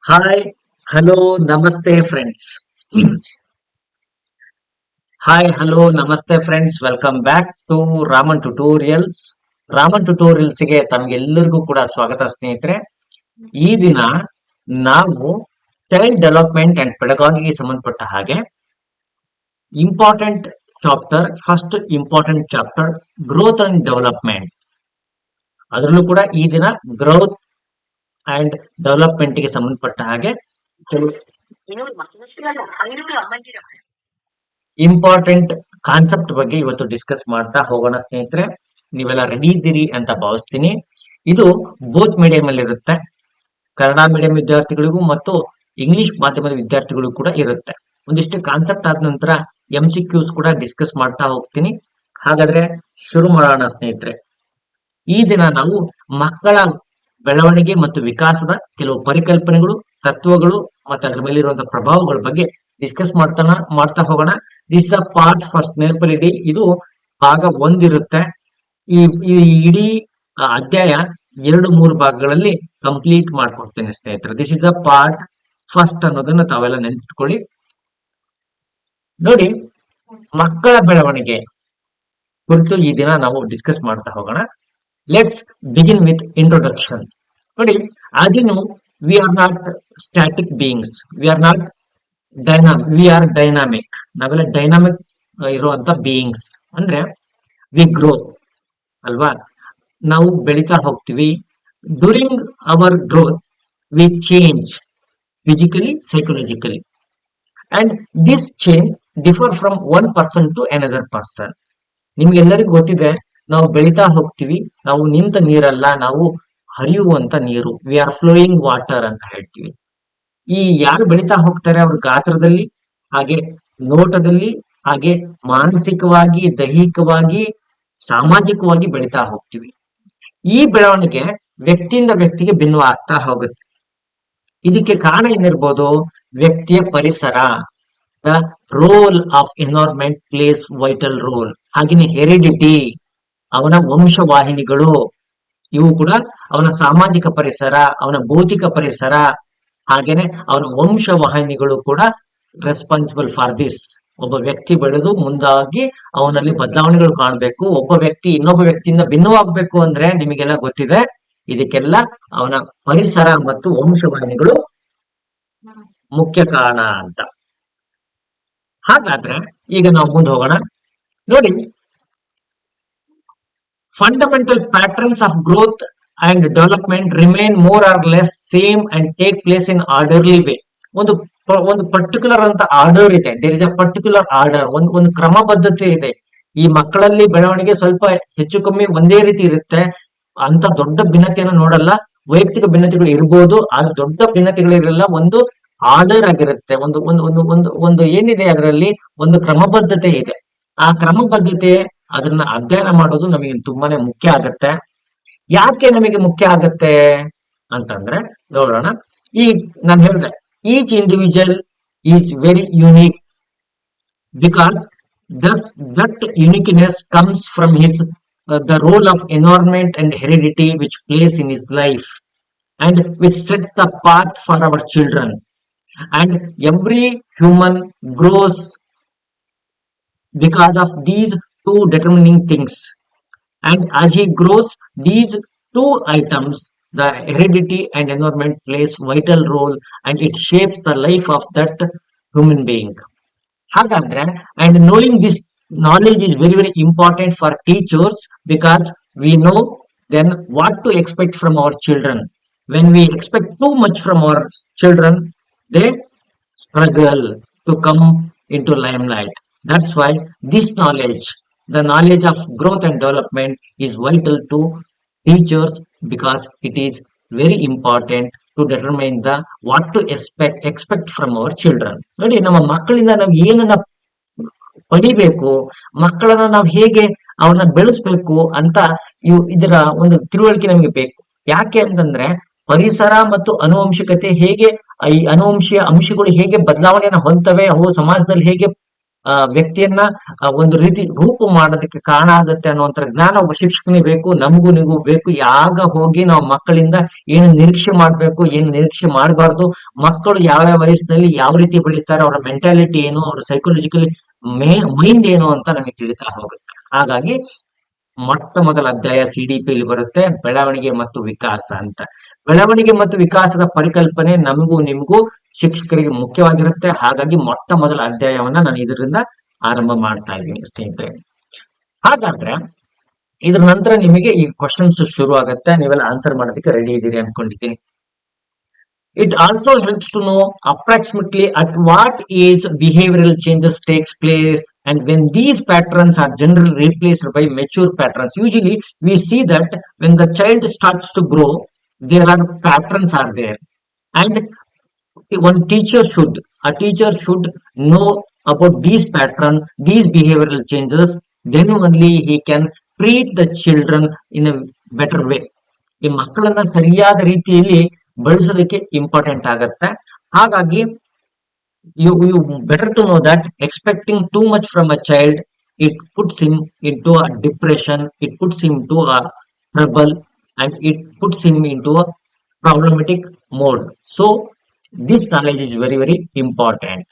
Hi, hello, namaste, friends. Hi, hello, namaste, friends. Welcome back to Raman Tutorials. Raman ಟ್ಯುಟೋರಿಯಲ್ಸ್ಗೆ ತಮ್ಗೆಲ್ಲರಿಗೂ ಕೂಡ ಸ್ವಾಗತ ಸ್ನೇಹಿತರೆ. ಈ ದಿನ ನಾವು ಚೈಲ್ಡ್ ಡೆವಲಪ್ಮೆಂಟ್ ಅಂಡ್ ಪೆಡಗಾಗಿಗೆ ಸಂಬಂಧಪಟ್ಟ ಹಾಗೆ important chapter, first important chapter growth and development. ಅದರಲ್ಲೂ ಕೂಡ ಈ ದಿನ ಗ್ರೋತ್ ಅಂಡ್ ಡೆವಲಪ್ಮೆಂಟ್ ಗೆ ಸಂಬಂಧಪಟ್ಟ ಹಾಗೆ ಇಂಪಾರ್ಟೆಂಟ್ ಕಾನ್ಸೆಪ್ಟ್ ಬಗ್ಗೆ ಇವತ್ತು ಡಿಸ್ಕಸ್ ಮಾಡ್ತಾ ಹೋಗೋಣ ಸ್ನೇಹಿತರೆ. ನೀವೆಲ್ಲ ರೆಡಿ ಇದ್ದೀರಿ ಅಂತ ಭಾವಿಸ್ತೀನಿ. ಇದು ಬೋತ್ ಮೀಡಿಯಂ ಅಲ್ಲಿ ಇರುತ್ತೆ, ಕನ್ನಡ ಮೀಡಿಯಂ ವಿದ್ಯಾರ್ಥಿಗಳಿಗೂ ಮತ್ತು ಇಂಗ್ಲಿಷ್ ಮಾಧ್ಯಮದ ವಿದ್ಯಾರ್ಥಿಗಳಿಗೂ ಕೂಡ ಇರುತ್ತೆ. ಒಂದಿಷ್ಟು ಕಾನ್ಸೆಪ್ಟ್ ಆದ ನಂತರ MCQs ಕೂಡ ಡಿಸ್ಕಸ್ ಮಾಡ್ತಾ ಹೋಗ್ತೀನಿ. ಹಾಗಾದ್ರೆ ಶುರು ಮಾಡೋಣ ಸ್ನೇಹಿತರೆ. ಈ ದಿನ ನಾವು ಮಕ್ಕಳ ಬೆಳವಣಿಗೆ ಮತ್ತು ವಿಕಾಸದ ಕೆಲವು ಪರಿಕಲ್ಪನೆಗಳು, ತತ್ವಗಳು ಮತ್ತು ಅದ್ರ ಮೇಲೆ ಇರುವಂತಹ ಪ್ರಭಾವಗಳ ಬಗ್ಗೆ ಡಿಸ್ಕಸ್ ಮಾಡ್ತಾ ಹೋಗೋಣ. This the part first. ನೆನಪಲ್ಲಿಡಿ, ಇದು ಭಾಗ ಒಂದಿರುತ್ತೆ. ಈ ಇಡೀ ಅಧ್ಯಾಯ 2-3 ಭಾಗಗಳಲ್ಲಿ ಕಂಪ್ಲೀಟ್ ಮಾಡ್ಕೊಡ್ತೇನೆ ಸ್ನೇಹಿತರೆ. This is the part first ಅನ್ನೋದನ್ನ ತಾವೆಲ್ಲ ನೆನ್ಪಿಟ್ಕೊಳ್ಳಿ. ನೋಡಿ, ಮಕ್ಕಳ ಬೆಳವಣಿಗೆ ಕುರಿತು ಈ ದಿನ ನಾವು ಡಿಸ್ಕಸ್ ಮಾಡ್ತಾ ಹೋಗೋಣ. Let's begin with introduction. ನೋಡಿ, as you know, we are not static beings, we are not we are dynamic. ನಾವೆಲ್ಲ ಡೈನಾಮಿಕ್ ಇರುವಂತ ಬೀಯಿಂಗ್ಸ್. ಅಂದ್ರೆ ವಿ ಗ್ರೋ ಅಲ್ವಾ, ನಾವು ಬೆಳೀತಾ ಹೋಗ್ತೀವಿ. During our growth we change physically, psychologically, and this change differ from one person to another person. ನಿಮ್ಗೆಲ್ಲರಿಗೂ ಗೊತ್ತಿದೆ, ನಾವು ಬೆಳೀತಾ ಹೋಗ್ತೀವಿ. ನಾವು ನಿಂತ ನೀರಲ್ಲ, ನಾವು ಹರಿಯುವಂತ ನೀರು. ವಿ ಆರ್ ಫ್ಲೋಯಿಂಗ್ ವಾಟರ್ ಅಂತ ಹೇಳ್ತೀವಿ. ಈ ಯಾರು ಬೆಳೀತಾ ಹೋಗ್ತಾರೆ ಅವ್ರ ಗಾತ್ರದಲ್ಲಿ, ಹಾಗೆ ನೋಟದಲ್ಲಿ, ಹಾಗೆ ಮಾನಸಿಕವಾಗಿ, ದೈಹಿಕವಾಗಿ, ಸಾಮಾಜಿಕವಾಗಿ ಬೆಳೀತಾ ಹೋಗ್ತೀವಿ. ಈ ಬೆಳವಣಿಗೆ ವ್ಯಕ್ತಿಯಿಂದ ವ್ಯಕ್ತಿಗೆ ಭಿನ್ನವಾಗ್ತಾ ಹೋಗುತ್ತೆ. ಇದಕ್ಕೆ ಕಾರಣ ಏನಿರ್ಬೋದು? ವ್ಯಕ್ತಿಯ ಪರಿಸರ. The role of environment place vital role. ಹಾಗೆಯೇ ಹೆರಿಡಿಟಿ, ಅವನ ವಂಶವಾಹಿನಿಗಳು, ಇವು ಕೂಡ ಅವನ ಸಾಮಾಜಿಕ ಪರಿಸರ, ಅವನ ಭೌತಿಕ ಪರಿಸರ, ಹಾಗೇನೆ ಅವನ ವಂಶವಾಹಿನಿಗಳು ಕೂಡ ರೆಸ್ಪಾನ್ಸಿಬಲ್ ಫಾರ್ ದಿಸ್. ಒಬ್ಬ ವ್ಯಕ್ತಿ ಬೆಳೆದು ಮುಂದಾಗಿ ಅವನಲ್ಲಿ ಬದಲಾವಣೆಗಳು ಕಾಣಬೇಕು. ಒಬ್ಬ ವ್ಯಕ್ತಿ ಇನ್ನೊಬ್ಬ ವ್ಯಕ್ತಿಯಿಂದ ಭಿನ್ನವಾಗಬೇಕು ಅಂದ್ರೆ ನಿಮಗೆಲ್ಲ ಗೊತ್ತಿದೆ, ಇದಕ್ಕೆಲ್ಲ ಅವನ ಪರಿಸರ ಮತ್ತು ವಂಶವಾಹಿನಿಗಳು ಮುಖ್ಯ ಕಾರಣ ಅಂತ. ಹಾಗಾದ್ರೆ ಈಗ ನಾವು ಮುಂದೆ ಹೋಗೋಣ. ನೋಡಿ, fundamental patterns of growth and development remain more or less same and take place in orderly way. ಒಂದು ಪರ್ಟಿಕ್ಯುಲರ್ ಅಂತ ಆರ್ಡರ್ ಇದೆ. There is a particular order. ಒಂದು ಕ್ರಮಬದ್ಧತೆ ಇದೆ. ಈ ಮಕ್ಕಳಲ್ಲಿ ಬೆಳವಣಿಗೆ ಸ್ವಲ್ಪ ಹೆಚ್ಚು ಕಮ್ಮಿ ಒಂದೇ ರೀತಿ ಇರುತ್ತೆ. ಅಂತ ದೊಡ್ಡ ಭಿನ್ನತೆಯನ್ನು ನೋಡಲ್ಲ. ವೈಯಕ್ತಿಕ ಭಿನ್ನತೆಗಳು ಇರ್ಬೋದು, ಆದ್ರೆ ದೊಡ್ಡ ಭಿನ್ನತೆಗಳಿರಲ್ಲ. ಒಂದು ಆರ್ಡರ್ ಆಗಿರುತ್ತೆ. ಒಂದು ಒಂದು ಒಂದು ಒಂದು ಒಂದು ಏನಿದೆ, ಅದರಲ್ಲಿ ಒಂದು ಕ್ರಮಬದ್ಧತೆ ಇದೆ. ಆ ಕ್ರಮಬದ್ಧತೆ, ಅದನ್ನ ಅಧ್ಯಯನ ಮಾಡೋದು ನಮಗೆ ತುಂಬಾನೇ ಮುಖ್ಯ ಆಗತ್ತೆ. ಯಾಕೆ ನಮಗೆ ಮುಖ್ಯ ಆಗತ್ತೆ ಅಂತಂದ್ರೆ ನೋಡೋಣ. ಈ ನಾನು ಹೇಳಿದೆ, each individual is very unique because that uniqueness comes from his the role of environment and heredity which plays in his life and which sets the path for our children. And every human grows because of these two determining things, and as he grows, these two items, the heredity and environment, plays vital role and it shapes the life of that human being. Hagadre, and knowing this knowledge is very very important for teachers, because we know then what to expect from our children. When we expect too much from our children, they struggle to come into limelight. That's why this knowledge, the knowledge of growth and development, is vital to teachers, because it is very important to determine the what to expect from our children. ನೋಡಿ, ನಮ್ಮ ಮಕ್ಕಳಿಂದ ನಾವು ಏನನ್ನ ಪಡಿಬೇಕು, ಮಕ್ಕಳನ್ನ ನಾವು ಹೇಗೆ ಅವ್ರನ್ನ ಬೆಳೆಸ್ಬೇಕು ಅಂತ ಇದರ ಒಂದು ತಿಳುವಳಿಕೆ ನಮಗೆ ಬೇಕು. ಯಾಕೆ ಅಂತಂದ್ರೆ, ಪರಿಸರ ಮತ್ತು ಅನುವಂಶಿಕತೆ ಹೇಗೆ, ಈ ಅನುವಂಶೀಯ ಅಂಶಗಳು ಹೇಗೆ ಬದಲಾವಣೆಯನ್ನು ಹೊಂದ್ತವೆ, ಅವು ಸಮಾಜದಲ್ಲಿ ಹೇಗೆ ವ್ಯಕ್ತಿಯನ್ನ ಒಂದು ರೀತಿ ರೂಪು ಮಾಡೋದಕ್ಕೆ ಕಾರಣ ಆಗುತ್ತೆ ಅನ್ನುವಂತ ಜ್ಞಾನ ಒಬ್ಬ ಶಿಕ್ಷಕನಿಗೆ ಬೇಕು, ನಮಗೂ ನಿಮಗೂ ಬೇಕು. ಯಾಗ ಹೋಗಿ ನಾವು ಮಕ್ಕಳಿಂದ ಏನು ನಿರೀಕ್ಷೆ ಮಾಡ್ಬೇಕು, ಏನು ನಿರೀಕ್ಷೆ ಮಾಡಬಾರ್ದು, ಮಕ್ಕಳು ಯಾವ್ಯಾವ ವಯಸ್ಸಿನಲ್ಲಿ ಯಾವ ರೀತಿ ಬೆಳೀತಾರೆ, ಅವರ ಮೆಂಟಾಲಿಟಿ ಏನು, ಅವರ ಸೈಕಾಲಜಿಕಲಿ ಮೈಂಡ್ ಏನು ಅಂತ ನಮಗೆ ತಿಳಿತಾ ಹೋಗುತ್ತೆ. ಹಾಗಾಗಿ ಮೊಟ್ಟ ಮೊದಲ ಅಧ್ಯಾಯ CDP ಯಲ್ಲಿ ಬರುತ್ತೆ, ಬೆಳವಣಿಗೆ ಮತ್ತು ವಿಕಾಸ ಅಂತ. ಬೆಳವಣಿಗೆ ಮತ್ತು ವಿಕಾಸದ ಪರಿಕಲ್ಪನೆ ನಮಗೂ ನಿಮಗೂ ಶಿಕ್ಷಕರಿಗೆ ಮುಖ್ಯವಾಗಿರುತ್ತೆ. ಹಾಗಾಗಿ ಮೊಟ್ಟ ಮೊದಲ ಅಧ್ಯಾಯವನ್ನ ನಾನು ಇದರಿಂದ ಆರಂಭ ಮಾಡ್ತಾ ಇದ್ದೀನಿ ಸ್ನೇಹಿತರೆ. ಹಾಗಾದ್ರೆ ಇದ್ರ ನಂತರ ನಿಮಗೆ ಈ ಕ್ವಶನ್ಸ್ ಶುರು ಆಗುತ್ತೆ, ನೀವೆಲ್ಲ ಆನ್ಸರ್ ಮಾಡೋದಕ್ಕೆ ರೆಡಿ ಇದ್ದೀರಿ ಅನ್ಕೊಂಡಿದ್ದೀನಿ. It also helps to know approximately at what age behavioral changes takes place, and when these patterns are generally replaced by mature patterns. Usually we see that when the child starts to grow, there are patterns are there, and a teacher should know about these patterns, these behavioral changes. Then only he can treat the children in a better way. ಈ ಮಕ್ಕಳನ್ನ ಸರಿಯಾದ ರೀತಿಯಲ್ಲಿ ಬಳಸೋದಕ್ಕೆ important ಆಗತ್ತೆ. ಹಾಗಾಗಿ you better to know that expecting too much from a child, it puts him into a depression, it puts him into a trouble, and it puts him into a problematic mode. So this knowledge is very very important.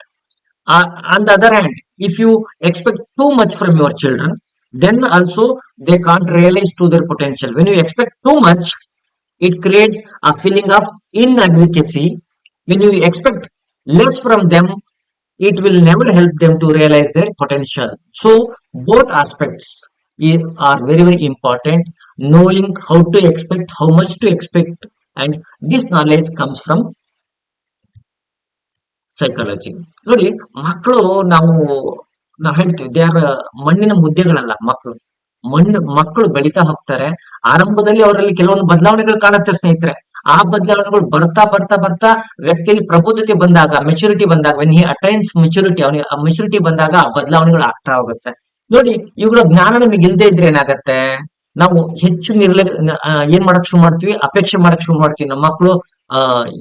On the other hand, if you expect too much from your children, then also they can't realize to their potential. When you expect too much, it creates a feeling of inadequacy. When you expect less from them, it will never help them to realize their potential. So both aspects are very very important. Knowing how to expect, how much to expect, and this knowledge comes from psychology. ನೋಡಿ, ಮಕ್ಕಳು ನಾವು ಹೇಳ್ತೀವಿ they are ಮಣ್ಣಿನ ಮುದ್ದೆಗಳಲ್ಲ ಮಕ್ಕಳು. ಮಕ್ಕಳು ಬೆಳೀತಾ ಹೋಗ್ತಾರೆ. ಆರಂಭದಲ್ಲಿ ಅವರಲ್ಲಿ ಕೆಲವೊಂದು ಬದಲಾವಣೆಗಳು ಕಾಣುತ್ತೆ ಸ್ನೇಹಿತರೆ. ಆ ಬದಲಾವಣೆಗಳು ಬರ್ತಾ ಬರ್ತಾ ಬರ್ತಾ ವ್ಯಕ್ತಿಯಲ್ಲಿ ಪ್ರಬುದ್ಧತೆ ಬಂದಾಗ, ಮೆಚುರಿಟಿ ಬಂದಾಗ, ವೆನ್ ಹಿ ಅಟೈನ್ಸ್ ಮೆಚುರಿಟಿ, ಅವನಿಗೆ ಮೆಚುರಿಟಿ ಬಂದಾಗ ಆ ಬದಲಾವಣೆಗಳು ಆಗ್ತಾ ಹೋಗುತ್ತೆ. ನೋಡಿ, ಇವುಗಳ ಜ್ಞಾನ ನಮಗೆ ಇಲ್ಲದೆ ಇದ್ರೆ ಏನಾಗತ್ತೆ, ನಾವು ಹೆಚ್ಚು ಏನ್ ಮಾಡಕ್ ಶುರು ಮಾಡ್ತೀವಿ, ಅಪೇಕ್ಷೆ ಮಾಡಕ್ ಶುರು ಮಾಡ್ತೀವಿ. ನಮ್ಮ ಮಕ್ಕಳು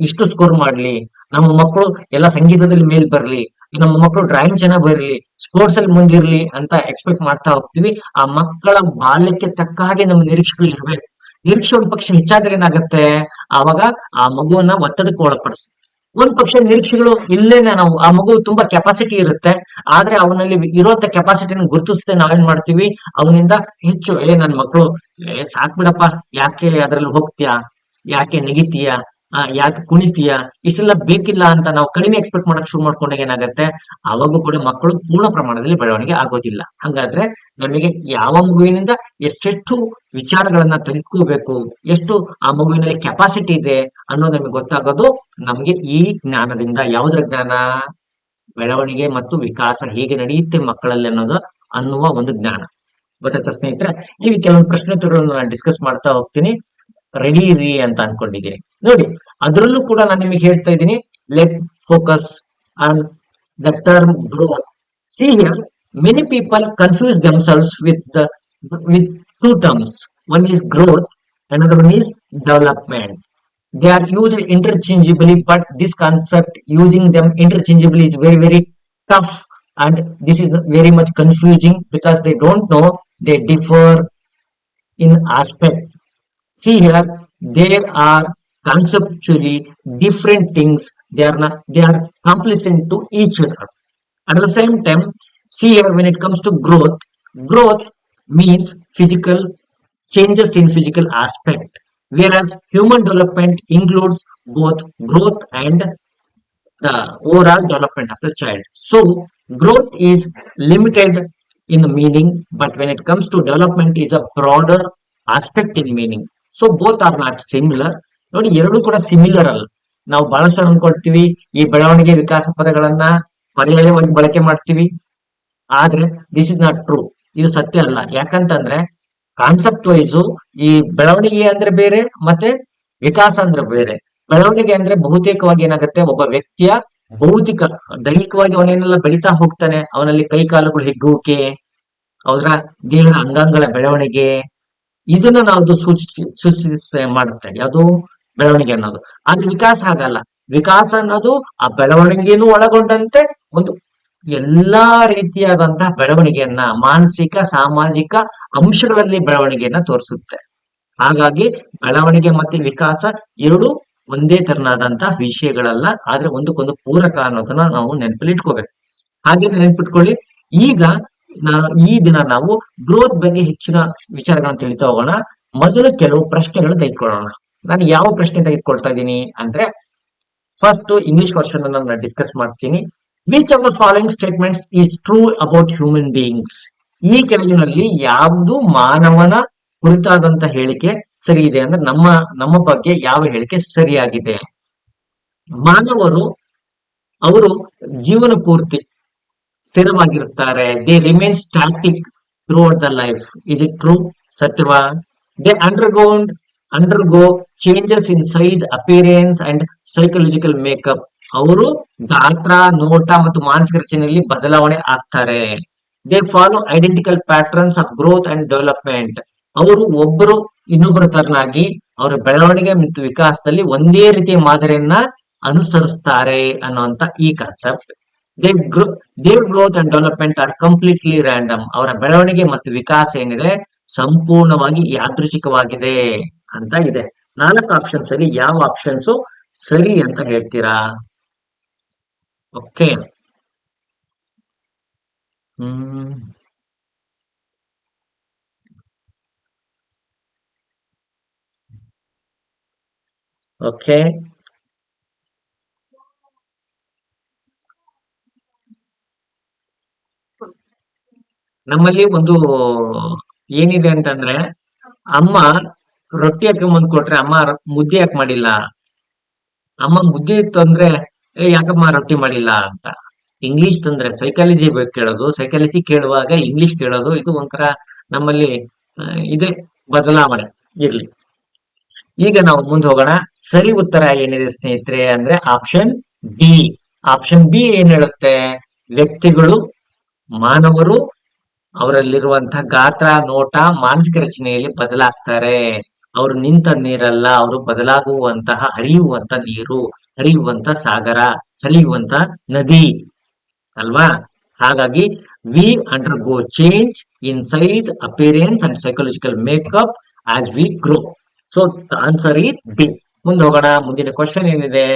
ಇಷ್ಟು ಸ್ಕೋರ್ ಮಾಡ್ಲಿ, ನಮ್ಮ ಮಕ್ಕಳು ಎಲ್ಲ ಸಂಗೀತದಲ್ಲಿ ಮೇಲ್ ಬರ್ಲಿ, ನಮ್ಮ ಮಕ್ಕಳು ಡ್ರಾಯಿಂಗ್ ಚೆನ್ನಾಗಿ ಬರಲಿ, ಸ್ಪೋರ್ಟ್ಸ್ ಅಲ್ಲಿ ಮುಂದಿರ್ಲಿ ಅಂತ ಎಕ್ಸ್ಪೆಕ್ಟ್ ಮಾಡ್ತಾ ಹೋಗ್ತೀವಿ. ಆ ಮಕ್ಕಳ ಬಾಲ್ಯಕ್ಕೆ ತಕ್ಕ ಹಾಗೆ ನಮ್ಮ ನಿರೀಕ್ಷೆಗಳು ಇರ್ಬೇಕು. ನಿರೀಕ್ಷೆ ಒಂದ್ ಪಕ್ಷ ಹೆಚ್ಚಾದ್ರೆ ಏನಾಗತ್ತೆ, ಆವಾಗ ಆ ಮಗುವನ್ನ ಒತ್ತಡಕ್ಕೆ ಒಳಪಡಿಸ್. ಒಂದ್ ಪಕ್ಷ ನಿರೀಕ್ಷೆಗಳು ಇಲ್ಲೇನೆ, ನಾವು ಆ ಮಗು ತುಂಬಾ ಕೆಪಾಸಿಟಿ ಇರುತ್ತೆ, ಆದ್ರೆ ಅವನಲ್ಲಿ ಇರೋಂತ ಕೆಪಾಸಿಟಿನ ಗುರುತಿಸದೆ ನಾವೇನ್ ಮಾಡ್ತೀವಿ, ಅವನಿಂದ ಹೆಚ್ಚು ನನ್ ಮಕ್ಕಳು ಸಾಕ್ ಬಿಡಪ್ಪ, ಯಾಕೆ ಅದ್ರಲ್ಲಿ ಹೋಗ್ತೀಯಾ, ಯಾಕೆ ನೆಗಿತೀಯಾ, ಯಾಕೆ ಕುಣಿತೀಯ, ಇಷ್ಟೆಲ್ಲ ಬೇಕಿಲ್ಲ ಅಂತ ನಾವು ಕಡಿಮೆ ಎಕ್ಸ್ಪೆಕ್ಟ್ ಮಾಡಕ್ ಶುರು ಮಾಡ್ಕೊಂಡಾಗ ಏನಾಗತ್ತೆ, ಅವಾಗೂ ಕೂಡ ಮಕ್ಕಳು ಪೂರ್ಣ ಪ್ರಮಾಣದಲ್ಲಿ ಬೆಳವಣಿಗೆ ಆಗೋದಿಲ್ಲ. ಹಂಗಾದ್ರೆ ನಮಗೆ ಯಾವ ಮಗುವಿನಿಂದ ಎಷ್ಟೆಷ್ಟು ವಿಚಾರಗಳನ್ನ ತೆಗೆದುಕೋಬೇಕು, ಎಷ್ಟು ಆ ಮಗುವಿನಲ್ಲಿ ಕೆಪಾಸಿಟಿ ಇದೆ ಅನ್ನೋದು ನಮಗೆ ಗೊತ್ತಾಗೋದು ನಮಗೆ ಈ ಜ್ಞಾನದಿಂದ. ಯಾವುದರ ಜ್ಞಾನ? ಬೆಳವಣಿಗೆ ಮತ್ತು ವಿಕಾಸ ಹೇಗೆ ನಡೆಯುತ್ತೆ ಮಕ್ಕಳಲ್ಲಿ ಅನ್ನುವ ಒಂದು ಜ್ಞಾನ. ಗೊತ್ತಾಯ್ತಾ ಸ್ನೇಹಿತರೆ? ಈಗ ಕೆಲವೊಂದು ಪ್ರಶ್ನೋತ್ತರಗಳನ್ನು ನಾನು ಡಿಸ್ಕಸ್ ಮಾಡ್ತಾ ಹೋಗ್ತೀನಿ. ರೆಡಿ ಇರಿ ಅಂತ ಅನ್ಕೊಂಡಿದ್ದೀನಿ. ನೋಡಿ, ಅದರಲ್ಲೂ ಕೂಡ ನಾನು ನಿಮಗೆ ಹೇಳ್ತಾ ಇದ್ದೀನಿ, let focus on the term growth. See here, many people confuse themselves with two terms. One is growth, another one is development. They are used interchangeably, but this concept using them interchangeably is very very tough, and this is very much confusing because they don't know they differ in aspect. See here, they are conceptually different things. They are complementary to each other. At the same time, see here, when it comes to growth means physical changes in physical aspect, whereas human development includes both growth and the overall development of the child. So growth is limited in meaning, but when it comes to development is a broader aspect in meaning. So both are not similar. ನೋಡಿ, ಎರಡು ಕೂಡ similar ಅಲ್ಲ. ನಾವು ಬಹಳಷ್ಟು ಅನ್ಕೊಳ್ತೀವಿ ಈ ಬೆಳವಣಿಗೆ ವಿಕಾಸ ಪದಗಳನ್ನ ಪರ್ಯಾಯವಾಗಿ ಬಳಕೆ ಮಾಡ್ತೀವಿ, ಆದ್ರೆ ದಿಸ್ ಇಸ್ ನಾಟ್ ಟ್ರೂ. ಇದು ಸತ್ಯ ಅಲ್ಲ. ಯಾಕಂತಂದ್ರೆ ಕಾನ್ಸೆಪ್ಟ್ ವೈಸು ಈ ಬೆಳವಣಿಗೆ ಅಂದ್ರೆ ಬೇರೆ, ಮತ್ತೆ ವಿಕಾಸ ಅಂದ್ರೆ ಬೇರೆ. ಬೆಳವಣಿಗೆ ಅಂದ್ರೆ ಬಹುತೇಕವಾಗಿ ಏನಾಗುತ್ತೆ, ಒಬ್ಬ ವ್ಯಕ್ತಿಯ ಭೌತಿಕ ದೈಹಿಕವಾಗಿ ಅವನೇನೆಲ್ಲ ಬೆಳೀತಾ ಹೋಗ್ತಾನೆ, ಅವನಲ್ಲಿ ಕೈ ಕಾಲುಗಳು ಹಿಗ್ಗುವಿಕೆ, ಅವರ ದೇಹದ ಅಂಗಾಂಗಗಳ ಬೆಳವಣಿಗೆ, ಇದನ್ನ ನಾವು ಸೂಚಿಸ ಮಾಡುತ್ತೆ ಯಾವುದು ಬೆಳವಣಿಗೆ ಅನ್ನೋದು. ಆದ್ರೆ ವಿಕಾಸ ಹಾಗಲ್ಲ. ವಿಕಾಸ ಅನ್ನೋದು ಆ ಬೆಳವಣಿಗೆಯನ್ನು ಒಳಗೊಂಡಂತೆ ಒಂದು ಎಲ್ಲಾ ರೀತಿಯಾದಂತಹ ಬೆಳವಣಿಗೆಯನ್ನ, ಮಾನಸಿಕ ಸಾಮಾಜಿಕ ಅಂಶಗಳಲ್ಲಿ ಬೆಳವಣಿಗೆಯನ್ನ ತೋರಿಸುತ್ತೆ. ಹಾಗಾಗಿ ಬೆಳವಣಿಗೆ ಮತ್ತೆ ವಿಕಾಸ ಎರಡು ಒಂದೇ ತರನಾದಂತಹ ವಿಷಯಗಳಲ್ಲ, ಆದ್ರೆ ಒಂದಕ್ಕೊಂದು ಪೂರಕ ಅನ್ನೋದನ್ನ ನಾವು ನೆನಪಲ್ಲಿ ಇಟ್ಕೋಬೇಕು. ಹಾಗೆ ನೆನ್ಪಿಟ್ಕೊಳ್ಳಿ. ಈಗ ಈ ದಿನ ನಾವು ಗ್ರೋತ್ ಬಗ್ಗೆ ಹೆಚ್ಚಿನ ವಿಚಾರಗಳನ್ನ ತಿಳಿತಾ ಹೋಗೋಣ. ಮೊದಲು ಕೆಲವು ಪ್ರಶ್ನೆಗಳು ತೆಗೆದುಕೊಳ್ಳೋಣ. ನಾನು ಯಾವ ಪ್ರಶ್ನೆ ತೆಗೆದುಕೊಳ್ತಾ ಇದ್ದೀನಿ ಅಂದ್ರೆ, ಫಸ್ಟ್ ಇಂಗ್ಲಿಷ್ ವರ್ಷನ್ ಅನ್ನ ಡಿಸ್ಕಸ್ ಮಾಡ್ತೀನಿ. Which of the following statements is true about human beings? ಈ ಕೆಳಗಿನಲ್ಲಿ ಯಾವುದು ಮಾನವನ ಕುರಿತಾದಂತ ಹೇಳಿಕೆ ಸರಿ ಇದೆ ಅಂದ್ರೆ ನಮ್ಮ ಬಗ್ಗೆ ಯಾವ ಹೇಳಿಕೆ ಸರಿಯಾಗಿದೆ? ಮಾನವರು ಅವರು ಜೀವನ ಪೂರ್ತಿ ಸ್ಥಿರವಾಗಿರುತ್ತಾರೆ. They remain static throughout the life. Is it true? ಸತ್ಯವಾ? They undergo changes in size, appearance and psychological makeup. ಅವರು ಗಾತ್ರ, ನೋಟ ಮತ್ತು ಮಾನಸಿಕ ರಚನೆಯಲ್ಲಿ ಬದಲಾವಣೆ ಆಗ್ತಾರೆ. They follow identical patterns of growth and development. ಅವರು ಒಬ್ಬರು ಇನ್ನೊಬ್ಬರ ತರನಾಗಿ ಅವರ ಬೆಳವಣಿಗೆ ಮತ್ತು ವಿಕಾಸದಲ್ಲಿ ಒಂದೇ ರೀತಿಯ ಮಾದರಿಯನ್ನ ಅನುಸರಿಸ್ತಾರೆ ಅನ್ನುವಂತ ಈ concept. Their growth and development are completely random. ಅವರ ಬೆಳವಣಿಗೆ ಮತ್ತು ವಿಕಾಸ ಏನಿದೆ ಸಂಪೂರ್ಣವಾಗಿ ಯಾದೃಚ್ಛಿಕವಾಗಿದೆ ಅಂತ ಇದೆ. 4 ಆಪ್ಷನ್ಸ್ ಅಲ್ಲಿ ಯಾವ ಆಪ್ಷನ್ಸ್ ಸರಿ ಅಂತ ಹೇಳ್ತೀರಾ? ಓಕೆ. ಓಕೆ, ನಮ್ಮಲ್ಲಿ ಒಂದು ಏನಿದೆ ಅಂತಂದ್ರೆ, ಅಮ್ಮ ರೊಟ್ಟಿ ಹಾಕೊಂಬಂದ್ ಕೊಟ್ರೆ ಅಮ್ಮ ಮುದ್ದೆ ಯಾಕೆ ಮಾಡಿಲ್ಲ? ಅಮ್ಮ ಮುದ್ದೆ ಇತ್ತು ಅಂದ್ರೆ ಯಾಕಮ್ಮ ರೊಟ್ಟಿ ಮಾಡಿಲ್ಲ ಅಂತ. ಇಂಗ್ಲಿಷ್ ತಂದ್ರೆ ಸೈಕಾಲಜಿ ಕೇಳೋದು, ಸೈಕಾಲಜಿ ಕೇಳುವಾಗ ಇಂಗ್ಲಿಷ್ ಕೇಳೋದು, ಇದು ಒಂಥರ ನಮ್ಮಲ್ಲಿ ಇದೆ ಬದಲಾವಣೆ. ಇರ್ಲಿ, ಈಗ ನಾವು ಮುಂದೆ ಹೋಗೋಣ. ಸರಿ ಉತ್ತರ ಏನಿದೆ ಸ್ನೇಹಿತರೆ ಅಂದ್ರೆ ಆಪ್ಷನ್ ಬಿ. ಆಪ್ಷನ್ ಬಿ ಏನ್ ಹೇಳುತ್ತೆ? ವ್ಯಕ್ತಿಗಳು, ಮಾನವರು ಅವರಲ್ಲಿರುವಂತಹ ಗಾತ್ರ, ನೋಟ, ಮಾನಸಿಕ ರಚನೆಯಲ್ಲಿ ಬದಲಾಗ್ತಾರೆ. ಅವರು ನಿಂತ ನೀರಲ್ಲ, ಅವರು ಬದಲಾಗುವಂತಹ ಹರಿಯುವಂತ ನೀರು, ಹರಿಯುವಂತ ಸಾಗರ, ಹರಿಯುವಂತ ನದಿ ಅಲ್ವಾ? ಹಾಗಾಗಿ we undergo change in size, appearance and psychological makeup as we grow. So the answer is B. ಮುಂದೆ ಹೋಗೋಣ. ಮುಂದಿನ ಕ್ವಶನ್ ಏನಿದೆ?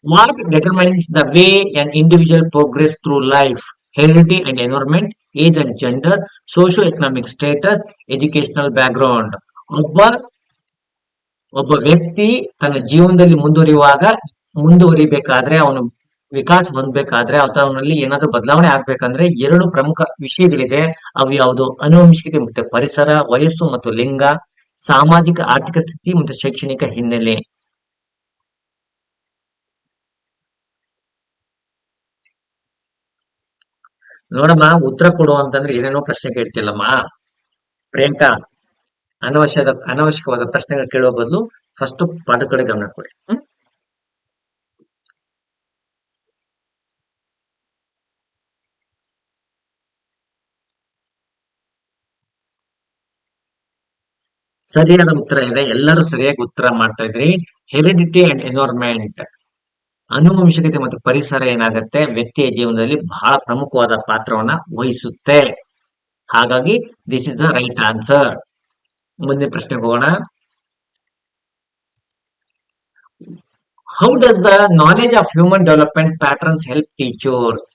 What determines the way an individual progress through life? Heredity and environment, age and gender, socio-economic status, educational background. ಒಬ್ಬ ವ್ಯಕ್ತಿ ತನ್ನ ಜೀವನದಲ್ಲಿ ಮುಂದುವರಿಬೇಕಾದ್ರೆ, ಅವನು ವಿಕಾಸ ಹೊಂದಬೇಕಾದ್ರೆ, ಅವನಲ್ಲಿ ಏನಾದ್ರೂ ಬದಲಾವಣೆ ಆಗ್ಬೇಕಂದ್ರೆ 2 ಪ್ರಮುಖ ವಿಷಯಗಳಿದೆ. ಅವು ಯಾವುದು? ಆನುವಂಶಿಕತೆ ಮತ್ತೆ ಪರಿಸರ, ವಯಸ್ಸು ಮತ್ತು ಲಿಂಗ, ಸಾಮಾಜಿಕ ಆರ್ಥಿಕ ಸ್ಥಿತಿ ಮತ್ತು ಶೈಕ್ಷಣಿಕ ಹಿನ್ನೆಲೆ. ನೋಡಮ್ಮ, ಉತ್ತರ ಕೊಡು ಅಂತಂದ್ರೆ ಏನೇನೋ ಪ್ರಶ್ನೆ ಕೇಳ್ತಿಲ್ಲಮ್ಮ ಪ್ರಿಯಾಂಕಾ. ಅನವಶ್ಯಕವಾದ ಪ್ರಶ್ನೆಗಳು ಕೇಳುವ ಬದಲು ಫಸ್ಟ್ ಪಾಠ ಕಡೆ ಗಮನ ಕೊಡಿ. ಸರಿಯಾದ ಉತ್ತರ ಇದೆ. ಎಲ್ಲರೂ ಸರಿಯಾಗಿ ಉತ್ತರ ಮಾಡ್ತಾ ಇದ್ರಿ. ಹೆರಿಡಿಟಿ ಅಂಡ್ ಎನ್ವೈರನ್ಮೆಂಟ್, ಆನುವಂಶಿಕತೆ ಮತ್ತು ಪರಿಸರ ಏನಾಗುತ್ತೆ, ವ್ಯಕ್ತಿಯ ಜೀವನದಲ್ಲಿ ಬಹಳ ಪ್ರಮುಖವಾದ ಪಾತ್ರವನ್ನ ವಹಿಸುತ್ತೆ. ಹಾಗಾಗಿ this is the right answer. ಮುಂದಿನ ಪ್ರಶ್ನೆಗೆ ಹೋಗೋಣ. How does the knowledge of human development patterns help teachers?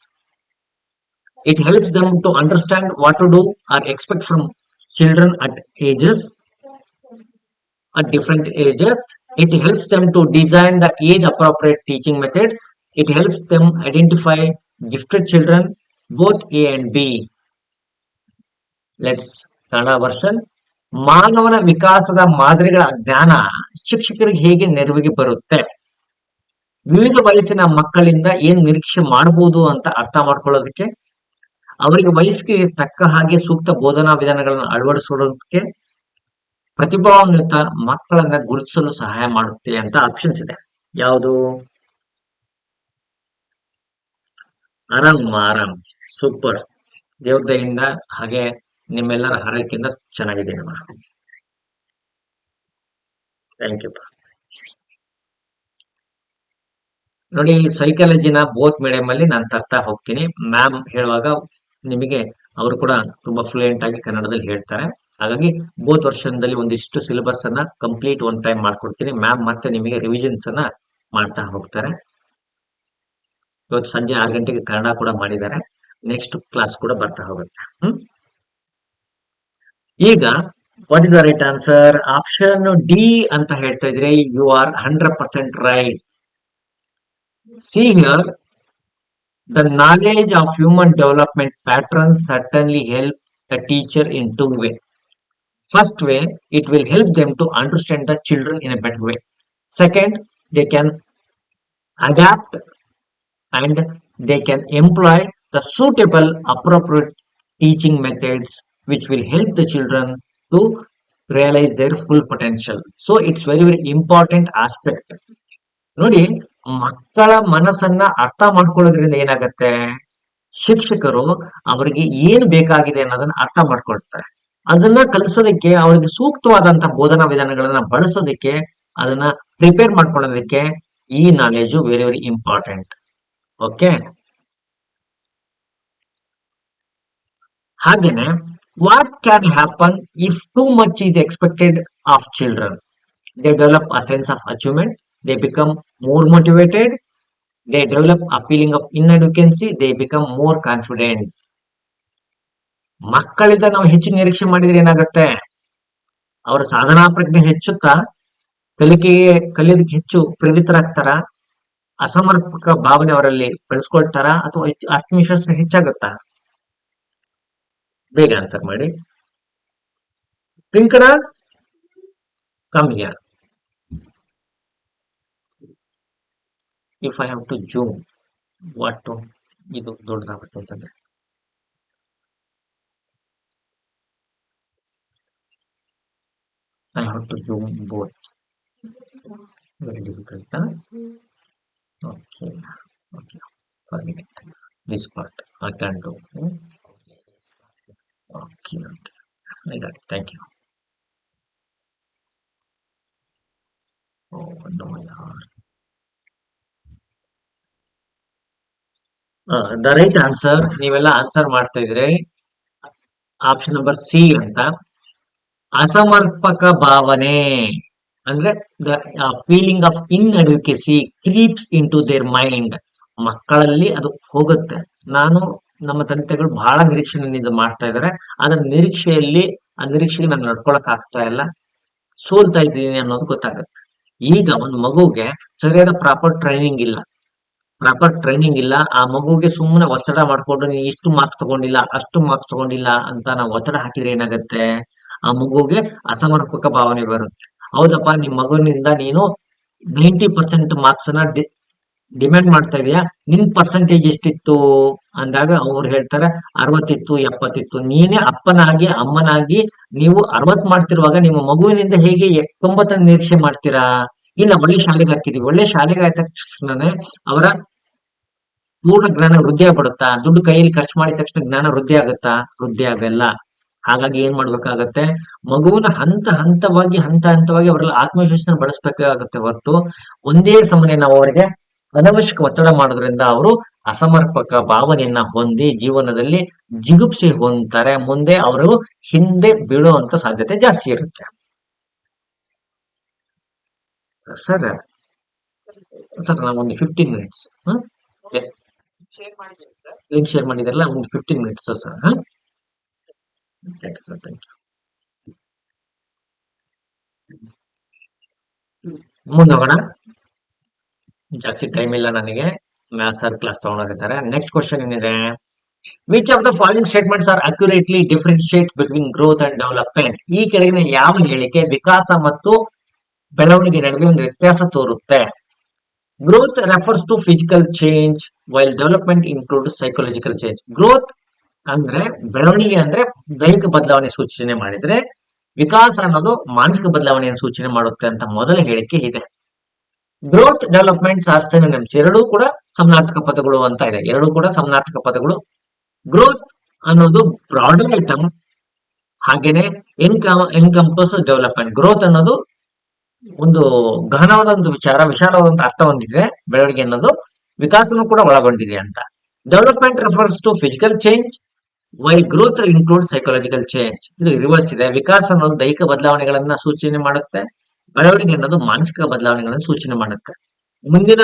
It helps them to understand what to do or expect from children at different ages. It helps them to design the age appropriate teaching methods. It helps them identify gifted children, both A and B. Let's Kannada version. ಮಾನವನ ವಿಕಾಸದ ಮಾದರಿಗಳ ಜ್ಞಾನ ಶಿಕ್ಷಕರಿಗೆ ಹೇಗೆ ನೆರವಿಗೆ ಬರುತ್ತೆ? ವಿವಿಧ ವಯಸ್ಸಿನ ಮಕ್ಕಳಿಂದ ಏನ್ ನಿರೀಕ್ಷೆ ಮಾಡಬಹುದು ಅಂತ ಅರ್ಥ ಮಾಡ್ಕೊಳ್ಳೋದಕ್ಕೆ, ಅವರಿಗೆ ವಯಸ್ಸಿಗೆ ತಕ್ಕ ಹಾಗೆ ಸೂಕ್ತ ಬೋಧನಾ ವಿಧಾನಗಳನ್ನು ಅಳವಡಿಸೋದಕ್ಕೆ, ಪ್ರತಿಭಾನ್ವಿತ ಮಕ್ಕಳನ್ನ ಗುರುತಿಸಲು ಸಹಾಯ ಮಾಡುತ್ತೆ ಅಂತ ಆಪ್ಷನ್ಸ್ ಇದೆ. ಯಾವುದು? ಆರಾಮ್. ಸೂಪರ್. ದೇವ್ರ ದಯಿಂದ ಹಾಗೆ ನಿಮ್ಮೆಲ್ಲರ ಹಾರೈಕೆಯಿಂದ ಚೆನ್ನಾಗಿದೆ. Thank you. ನೋಡಿ, ಸೈಕಾಲಜಿನ ಬೋತ್ ಮೀಡಿಯಂ ಅಲ್ಲಿ ನಾನು ತರ್ತಾ ಹೋಗ್ತೀನಿ. ಮ್ಯಾಮ್ ಹೇಳುವಾಗ ನಿಮಗೆ ಅವರು ಕೂಡ ತುಂಬಾ ಫ್ಲೂಯೆಂಟ್ ಆಗಿ ಕನ್ನಡದಲ್ಲಿ ಹೇಳ್ತಾರೆ. ಹಾಗಾಗಿ ಬೋತ್ ವರ್ಷನ್ದಲ್ಲಿ ಒಂದಿಷ್ಟು ಸಿಲೆಬಸ್ ಅನ್ನ ಕಂಪ್ಲೀಟ್ ಒನ್ ಟೈಮ್ ಮಾಡ್ಕೊಡ್ತೀನಿ. ಮ್ಯಾಮ್ ಮತ್ತೆ ನಿಮಗೆ ರಿವಿಷನ್ಸ್ ಅನ್ನ ಮಾಡ್ತಾ ಹೋಗ್ತಾರೆ. ಇವತ್ತು ಸಂಜೆ 6 ಗಂಟೆಗೆ ಕನ್ನಡ ಕೂಡ ಮಾಡಿದ್ದಾರೆ. ನೆಕ್ಸ್ಟ್ ಕ್ಲಾಸ್ ಕೂಡ ಬರ್ತಾ ಹೋಗುತ್ತೆ. ಈಗ what is the right answer? Option D ಅಂತ ಹೇಳ್ತಾ ಇದ್ರೆ you are 100% right. See here, the knowledge of human development patterns certainly help the teacher in two ways. First way, it will help them to understand the children in a better way. Second, they can adapt and they can employ the suitable appropriate teaching methods which will help the children to realize their full potential. So it's very, very important aspect. ನೋಡಿ, ಮಕ್ಕಳ ಮನಸ್ಸನ್ನ ಅರ್ಥ ಮಾಡ್ಕೊಳ್ಳೋದ್ರಿಂದ ಏನಾಗತ್ತೆ, ಶಿಕ್ಷಕರು ಅವರಿಗೆ ಏನು ಬೇಕಾಗಿದೆ ಅನ್ನೋದನ್ನ ಅರ್ಥ ಮಾಡ್ಕೊಳ್ತಾರೆ. ಅದನ್ನ ಕಲಿಸೋದಕ್ಕೆ, ಅವರಿಗೆ ಸೂಕ್ತವಾದಂತಹ ಬೋಧನಾ ವಿಧಾನಗಳನ್ನ ಬಳಸೋದಕ್ಕೆ, ಅದನ್ನ ಪ್ರಿಪೇರ್ ಮಾಡ್ಕೊಳ್ಳೋದಕ್ಕೆ ಈ knowledge very very important. Okay, ಹಾಗೇನೆ what can happen if too much is expected of children? They develop a sense of achievement, they become more motivated, they develop a feeling of inadequacy, they become more confident. ಮಕ್ಕಳಿಂದ ನಾವು ಹೆಚ್ಚು ನಿರೀಕ್ಷೆ ಮಾಡಿದ್ರೆ ಏನಾಗುತ್ತೆ, ಅವರ ಸಾಧನಾ ಪ್ರಜ್ಞೆ ಹೆಚ್ಚುತ್ತಾ ಕಲಿಯೋದಕ್ಕೆ ಹೆಚ್ಚು ಪ್ರೇರಿತರಾಗ್ತಾರ, ಅಸಮರ್ಪಕ ಭಾವನೆ ಅವರಲ್ಲಿ ಬೆಳೆಸ್ಕೊಳ್ತಾರ, ಅಥವಾ ಆತ್ಮವಿಶ್ವಾಸ ಹೆಚ್ಚಾಗುತ್ತಾ? ಬೇಗ ಆನ್ಸರ್ ಮಾಡಿ. ತಿಂಕಡ come here. If I have to zoom, what ಇದು ದೊಡ್ಡದಾಗುತ್ತೆ ಅಂತಂದ್ರೆ I have to zoom both. Very difficult, huh? Okay, okay. Forget it. This part I can't do. Okay, okay. I got it. Thank you. Oh no, yaar. The right answer, ನೀವೆಲ್ಲ answer ಮಾಡ್ತಾ ಇದ್ರೆ option number C ಅಂತ. ಅಸಮರ್ಪಕ ಭಾವನೆ ಅಂದ್ರೆ the feeling of inadequacy creeps into their mind. ಮಕ್ಕಳಲ್ಲಿ ಅದು ಹೋಗುತ್ತೆ. ನಮ್ಮ ತಂದೆಗಳು ಬಹಳ ನಿರೀಕ್ಷೆಯಿಂದ ಮಾಡ್ತಾ ಇದಾರೆ, ಆದ್ರೆ ಆ ನಿರೀಕ್ಷೆಗೆ ನಾನು ನಡ್ಕೊಳಕ್ ಆಗ್ತಾ ಇಲ್ಲ, ಸೋಲ್ತಾ ಇದ್ದೀನಿ ಅನ್ನೋದು ಗೊತ್ತಾಗುತ್ತೆ. ಈಗ ಒಂದು ಮಗುಗೆ ಸರಿಯಾದ ಪ್ರಾಪರ್ ಟ್ರೈನಿಂಗ್ ಇಲ್ಲ, ಆ ಮಗುಗೆ ಸುಮ್ಮನೆ ಒತ್ತಡ ಮಾಡ್ಕೊಂಡು ನೀನ್ ಇಷ್ಟು ಮಾರ್ಕ್ಸ್ ತಗೊಂಡಿಲ್ಲ, ಅಷ್ಟು ಮಾರ್ಕ್ಸ್ ತಗೊಂಡಿಲ್ಲ ಅಂತ ನಾವು ಒತ್ತಡ ಹಾಕಿದ್ರೆ ಏನಾಗುತ್ತೆ, ಆ ಮಗುಗೆ ಅಸಮರ್ಪಕ ಭಾವನೆ ಬರುತ್ತೆ. ಹೌದಪ್ಪ, ನಿಮ್ ಮಗುವಿನಿಂದ ನೀನು 90% ಮಾರ್ಕ್ಸ್ ಅನ್ನ ಡಿಮ್ಯಾಂಡ್ ಮಾಡ್ತಾ ಇದೀಯಾ, ನಿನ್ ಪರ್ಸೆಂಟೇಜ್ ಎಷ್ಟಿತ್ತು ಅಂದಾಗ ಅವ್ರು ಹೇಳ್ತಾರೆ 60 ಇತ್ತು, 70 ಇತ್ತು. ನೀನೇ ಅಪ್ಪನಾಗಿ ಅಮ್ಮನಾಗಿ ನೀವು 60 ಮಾಡ್ತಿರುವಾಗ ನಿಮ್ಮ ಮಗುವಿನಿಂದ ಹೇಗೆ 90 ನಿರೀಕ್ಷೆ ಮಾಡ್ತೀರಾ? ಇಲ್ಲ, ಒಳ್ಳೆ ಶಾಲೆಗೆ ಹಾಕಿದೀವಿ, ಒಳ್ಳೆ ಶಾಲೆಗೆ ಆಯ್ತ ತಕ್ಷಣನೇ ಅವರ ಪೂರ್ಣ ಜ್ಞಾನ ವೃದ್ಧಿ ಆಗ್ಬಿಡುತ್ತಾ? ದುಡ್ಡು ಕೈಯಲ್ಲಿ ಖರ್ಚು ಮಾಡಿದ ತಕ್ಷಣ ಜ್ಞಾನ ವೃದ್ಧಿ ಆಗುತ್ತಾ? ವೃದ್ಧಿ ಆಗಲ್ಲ. ಹಾಗಾಗಿ ಏನ್ ಮಾಡ್ಬೇಕಾಗತ್ತೆ, ಮಗುವಿನ ಹಂತ ಹಂತವಾಗಿ ಅವರಲ್ಲಿ ಆತ್ಮವಿಶ್ವಾಸ ಬಳಸಬೇಕಾಗತ್ತೆ ಹೊರತು ಒಂದೇ ಸಮನೆ ನಾವು ಅವರಿಗೆ ಅನವಶ್ಯಕ ಒತ್ತಡ ಮಾಡೋದ್ರಿಂದ ಅವರು ಅಸಮರ್ಪಕ ಭಾವನೆಯನ್ನ ಹೊಂದಿ ಜೀವನದಲ್ಲಿ ಜಿಗುಪ್ಸೆ ಹೊಂದ್ತಾರೆ. ಮುಂದೆ ಅವರು ಹಿಂದೆ ಬೀಳುವಂತ ಸಾಧ್ಯತೆ ಜಾಸ್ತಿ ಇರುತ್ತೆ. ಸರ್ ನಾವು ಒಂದು 15 ಮಿನಿಟ್ಸ್ ಲಿಂಕ್ ಶೇರ್ ಮಾಡಿದ್ರಲ್ಲ, ಒಂದು 15 minutes sir. Thank you sir, thank you. ಮುಂದೋಗೋಣ, ಜಾಸ್ತಿ ಟೈಮ್ ಇಲ್ಲ ನನಗೆ. ಮ್ಯಾಥ್ಸ್ ಸರ್ ಕ್ಲಾಸ್ ತಗೊಂಡಿರ್ತಾರೆ. ನೆಕ್ಸ್ಟ್ ಕ್ವಶನ್ ಏನಿದೆ, which of the following statements are accurately differentiate between growth and development? ಈ ಕೆಳಗಿನ ಯಾವ ಹೇಳಿಕೆ ವಿಕಾಸ ಮತ್ತು ಬೆಳವಣಿಗೆ ನಡುವೆ ಒಂದು ವ್ಯತ್ಯಾಸ ತೋರುತ್ತೆ? Growth refers to physical change while development include psychological change. Growth ಅಂದ್ರೆ ಬೆಳವಣಿಗೆ ಅಂದ್ರೆ ದೈಹಿಕ ಬದಲಾವಣೆ ಸೂಚನೆ ಮಾಡಿದ್ರೆ, ವಿಕಾಸ ಅನ್ನೋದು ಮಾನಸಿಕ ಬದಲಾವಣೆಯನ್ನು ಸೂಚನೆ ಮಾಡುತ್ತೆ ಅಂತ ಮೊದಲ ಹೇಳಿಕೆ ಇದೆ. ಗ್ರೋತ್ ಡೆವಲಪ್ಮೆಂಟ್ಸ್ ಆರ್ ಸಿನೋನಿಮ್ಸ್, ಎರಡೂ ಕೂಡ ಸಮಾನಾರ್ಥಕ ಪದಗಳು ಅಂತ ಇದೆ. ಎರಡೂ ಕೂಡ ಸಮಾನಾರ್ಥಕ ಪದಗಳು. ಗ್ರೋತ್ ಅನ್ನೋದು ಬ್ರಾಡರ್ ಐಟಮ್, ಹಾಗೇನೆ ಎನ್ಕಂಪಸ್ ಡೆವಲಪ್ಮೆಂಟ್. ಗ್ರೋತ್ ಅನ್ನೋದು ಒಂದು ಗಹನವಾದ ಒಂದು ವಿಚಾರ, ವಿಶಾಲವಾದಂತ ಅರ್ಥ ಹೊಂದಿದೆ ಬೆಳವಣಿಗೆ ಅನ್ನೋದು, ವಿಕಾಸನೂ ಕೂಡ ಒಳಗೊಂಡಿದೆ ಅಂತ. Development refers to physical change while growth include psychological change. ಇದು ರಿವರ್ಸ್ ಇದೆ. ವಿಕಾಸ ಅನ್ನೋದು ದೈಹಿಕ ಬದಲಾವಣೆಗಳನ್ನ ಸೂಚನೆ ಮಾಡುತ್ತೆ, ಬೆಳವಣಿಗೆ ಅನ್ನೋದು ಮಾನಸಿಕ ಬದಲಾವಣೆಗಳನ್ನು ಸೂಚನೆ ಮಾಡುತ್ತೆ. ಮುಂದಿನ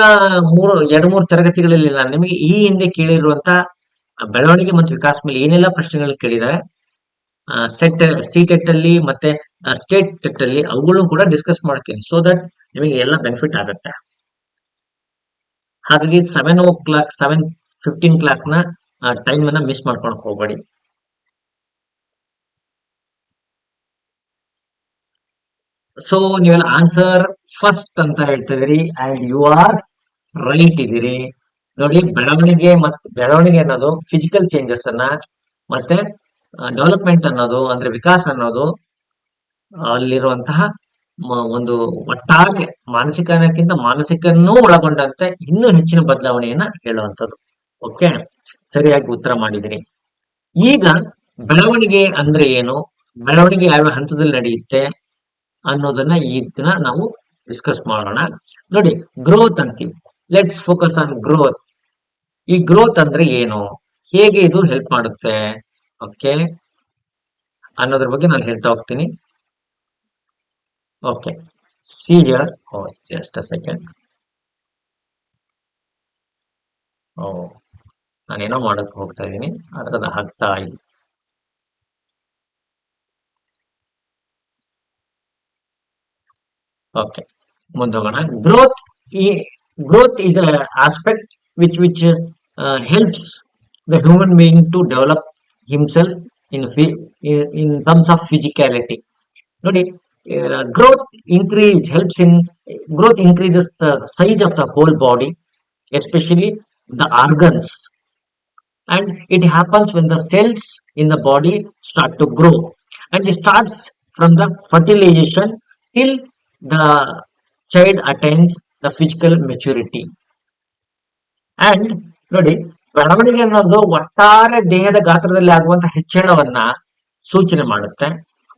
ಎರಡು ಮೂರು ತರಗತಿಗಳಲ್ಲಿ ನಾನು ನಿಮಗೆ ಈ ಹಿಂದೆ ಕೇಳಿರುವಂತ ಬೆಳವಣಿಗೆ ಮತ್ತು ವಿಕಾಸ ಮೇಲೆ ಏನೆಲ್ಲ ಪ್ರಶ್ನೆಗಳು ಕೇಳಿದ್ದಾರೆ, ಸಿ ಟೆಟ್ ಅಲ್ಲಿ ಮತ್ತೆ ಸ್ಟೇಟ್ ಟೆಟ್ ಅಲ್ಲಿ, ಅವುಗಳು ಕೂಡ ಡಿಸ್ಕಸ್ ಮಾಡ್ತೀನಿ, ಸೊ ದಟ್ ನಿಮಗೆ ಎಲ್ಲ ಬೆನಿಫಿಟ್ ಆಗುತ್ತೆ. ಹಾಗಾಗಿ 7 o'clock 7:15 ನ ಟೈಮ್ ಅನ್ನ ಮಿಸ್ ಮಾಡ್ಕೊಳಕ್ ಹೋಗ್ಬೇಡಿ. ಸೊ ನೀವೆಲ್ಲ ಆನ್ಸರ್ ಫಸ್ಟ್ ಅಂತ ಹೇಳ್ತಿದ್ದೀರಿ ಅಂಡ್ ಯು ಆರ್ ರೈಟ್ ಇದ್ದೀರಿ. ನೋಡಿ, ಬೆಳವಣಿಗೆ ಅನ್ನೋದು ಫಿಸಿಕಲ್ ಚೇಂಜಸ್ ಅನ್ನ, ಮತ್ತೆ ಡೆವಲಪ್ಮೆಂಟ್ ಅನ್ನೋದು ಅಂದ್ರೆ ವಿಕಾಸ ಅನ್ನೋದು ಅಲ್ಲಿರುವಂತಹ ಒಂದು ಒಟ್ಟಾರೆ ಮಾನಸಿಕಕ್ಕಿಂತ ಮಾನಸಿಕನ್ನೂ ಒಳಗೊಂಡಂತೆ ಇನ್ನೂ ಹೆಚ್ಚಿನ ಬದಲಾವಣೆಯನ್ನ ಹೇಳುವಂಥದ್ದು. ಓಕೆ, ಸರಿಯಾಗಿ ಉತ್ತರ ಮಾಡಿದಿರಿ. ಈಗ ಬೆಳವಣಿಗೆ ಅಂದ್ರೆ ಏನು, ಬೆಳವಣಿಗೆ ಯಾವ ಹಂತದಲ್ಲಿ ನಡೆಯುತ್ತೆ ಅನ್ನೋದನ್ನ ಈ ದಿನ ನಾವು ಡಿಸ್ಕಸ್ ಮಾಡೋಣ. ನೋಡಿ, ಗ್ರೋತ್ ಅಂತೀವಿ. Let's focus on growth. ಈ ಗ್ರೋತ್ ಅಂದ್ರೆ ಏನು, ಹೇಗೆ ಇದು ಹೆಲ್ಪ್ ಮಾಡುತ್ತೆ, ಓಕೆ ಅನ್ನೋದ್ರ ಬಗ್ಗೆ ನಾನು ಹೇಳ್ತಾ ಹೋಗ್ತೀನಿ. Okay, see here. Just a second. ನಾನೇನೋ ಮಾಡಕ್ ಹೋಗ್ತಾ ಇದ್ದೀನಿ, ಅದ್ರದ ಆಗ್ತಾ ಇಲ್ಲ. ಓಕೆ, ಮುಂದೋಗೋಣ. Growth is a aspect which helps the human being to develop himself in terms of physicality. ನೋಡಿ, growth increases the size of the whole body, especially the organs, and it happens when the cells in the body start to grow, and it starts from the fertilization till the child attains the physical maturity. And ನೋಡಿ, ಬೆಳವಣಿಗೆ ಅನ್ನೋದು ಒಟ್ಟಾರೆ ದೇಹದ ಗಾತ್ರದಲ್ಲಿ ಆಗುವಂತ ಹೆಚ್ಚಳವನ್ನ ಸೂಚನೆ ಮಾಡುತ್ತೆ.